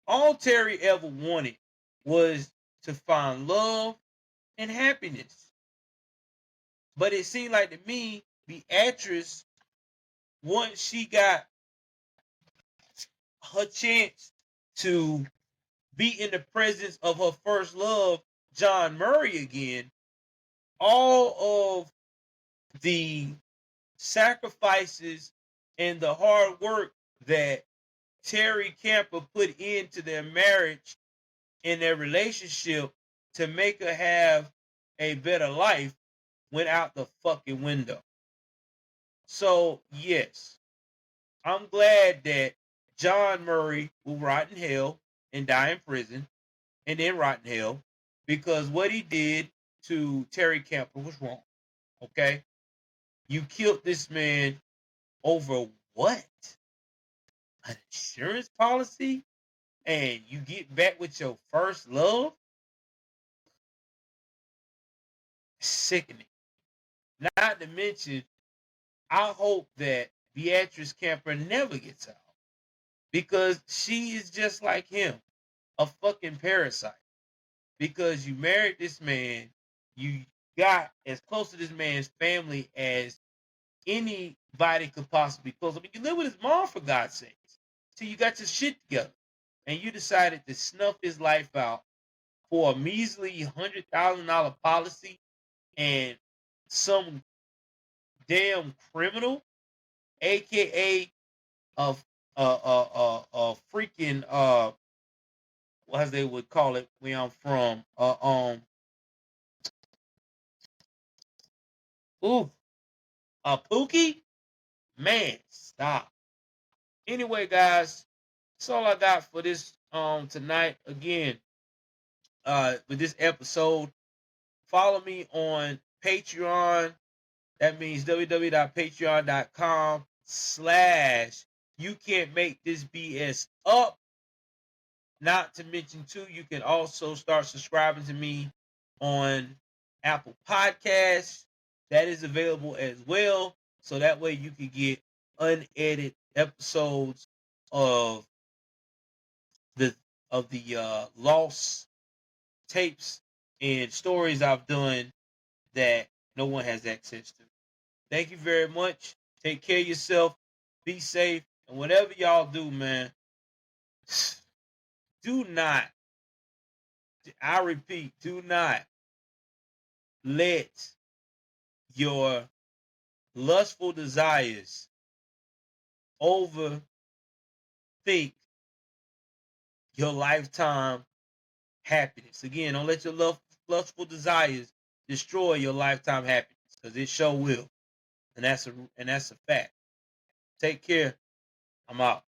all Terry ever wanted was to find love and happiness. But it seemed like to me, Beatrice, once she got her chance to be in the presence of her first love, John Murray, again, all of the sacrifices and the hard work that Terry Camper put into their marriage and their relationship to make her have a better life went out the fucking window. So, yes, I'm glad that John Murray will rot in hell and die in prison and then rot in hell, because what he did to Terry Campbell was wrong. Okay? You killed this man over what? An insurance policy? And you get back with your first love? Sickening. Not to mention, I hope that Beatrice Camper never gets out, because she is just like him, a fucking parasite. Because you married this man, you got as close to this man's family as anybody could possibly close. I mean, you live with his mom, for God's sakes. So you got your shit together, and you decided to snuff his life out for a measly $100,000 policy, and some damn criminal, aka a freaking as they would call it where I'm from. Pookie? Man, stop. Anyway, guys, that's all I got for this tonight. Again, with this episode, follow me on Patreon. That means www.patreon.com/you can't make this BS up. Not to mention, too, you can also start subscribing to me on Apple Podcasts. That is available as well. So that way you can get unedited episodes of the lost tapes and stories I've done that no one has access to. Thank you very much. Take care of yourself. Be safe. And whatever y'all do, man, do not, I repeat, do not let your lustful desires overthink your lifetime happiness. Again, don't let your lustful desires destroy your lifetime happiness, because it sure will. And that's a fact. Take care. I'm out.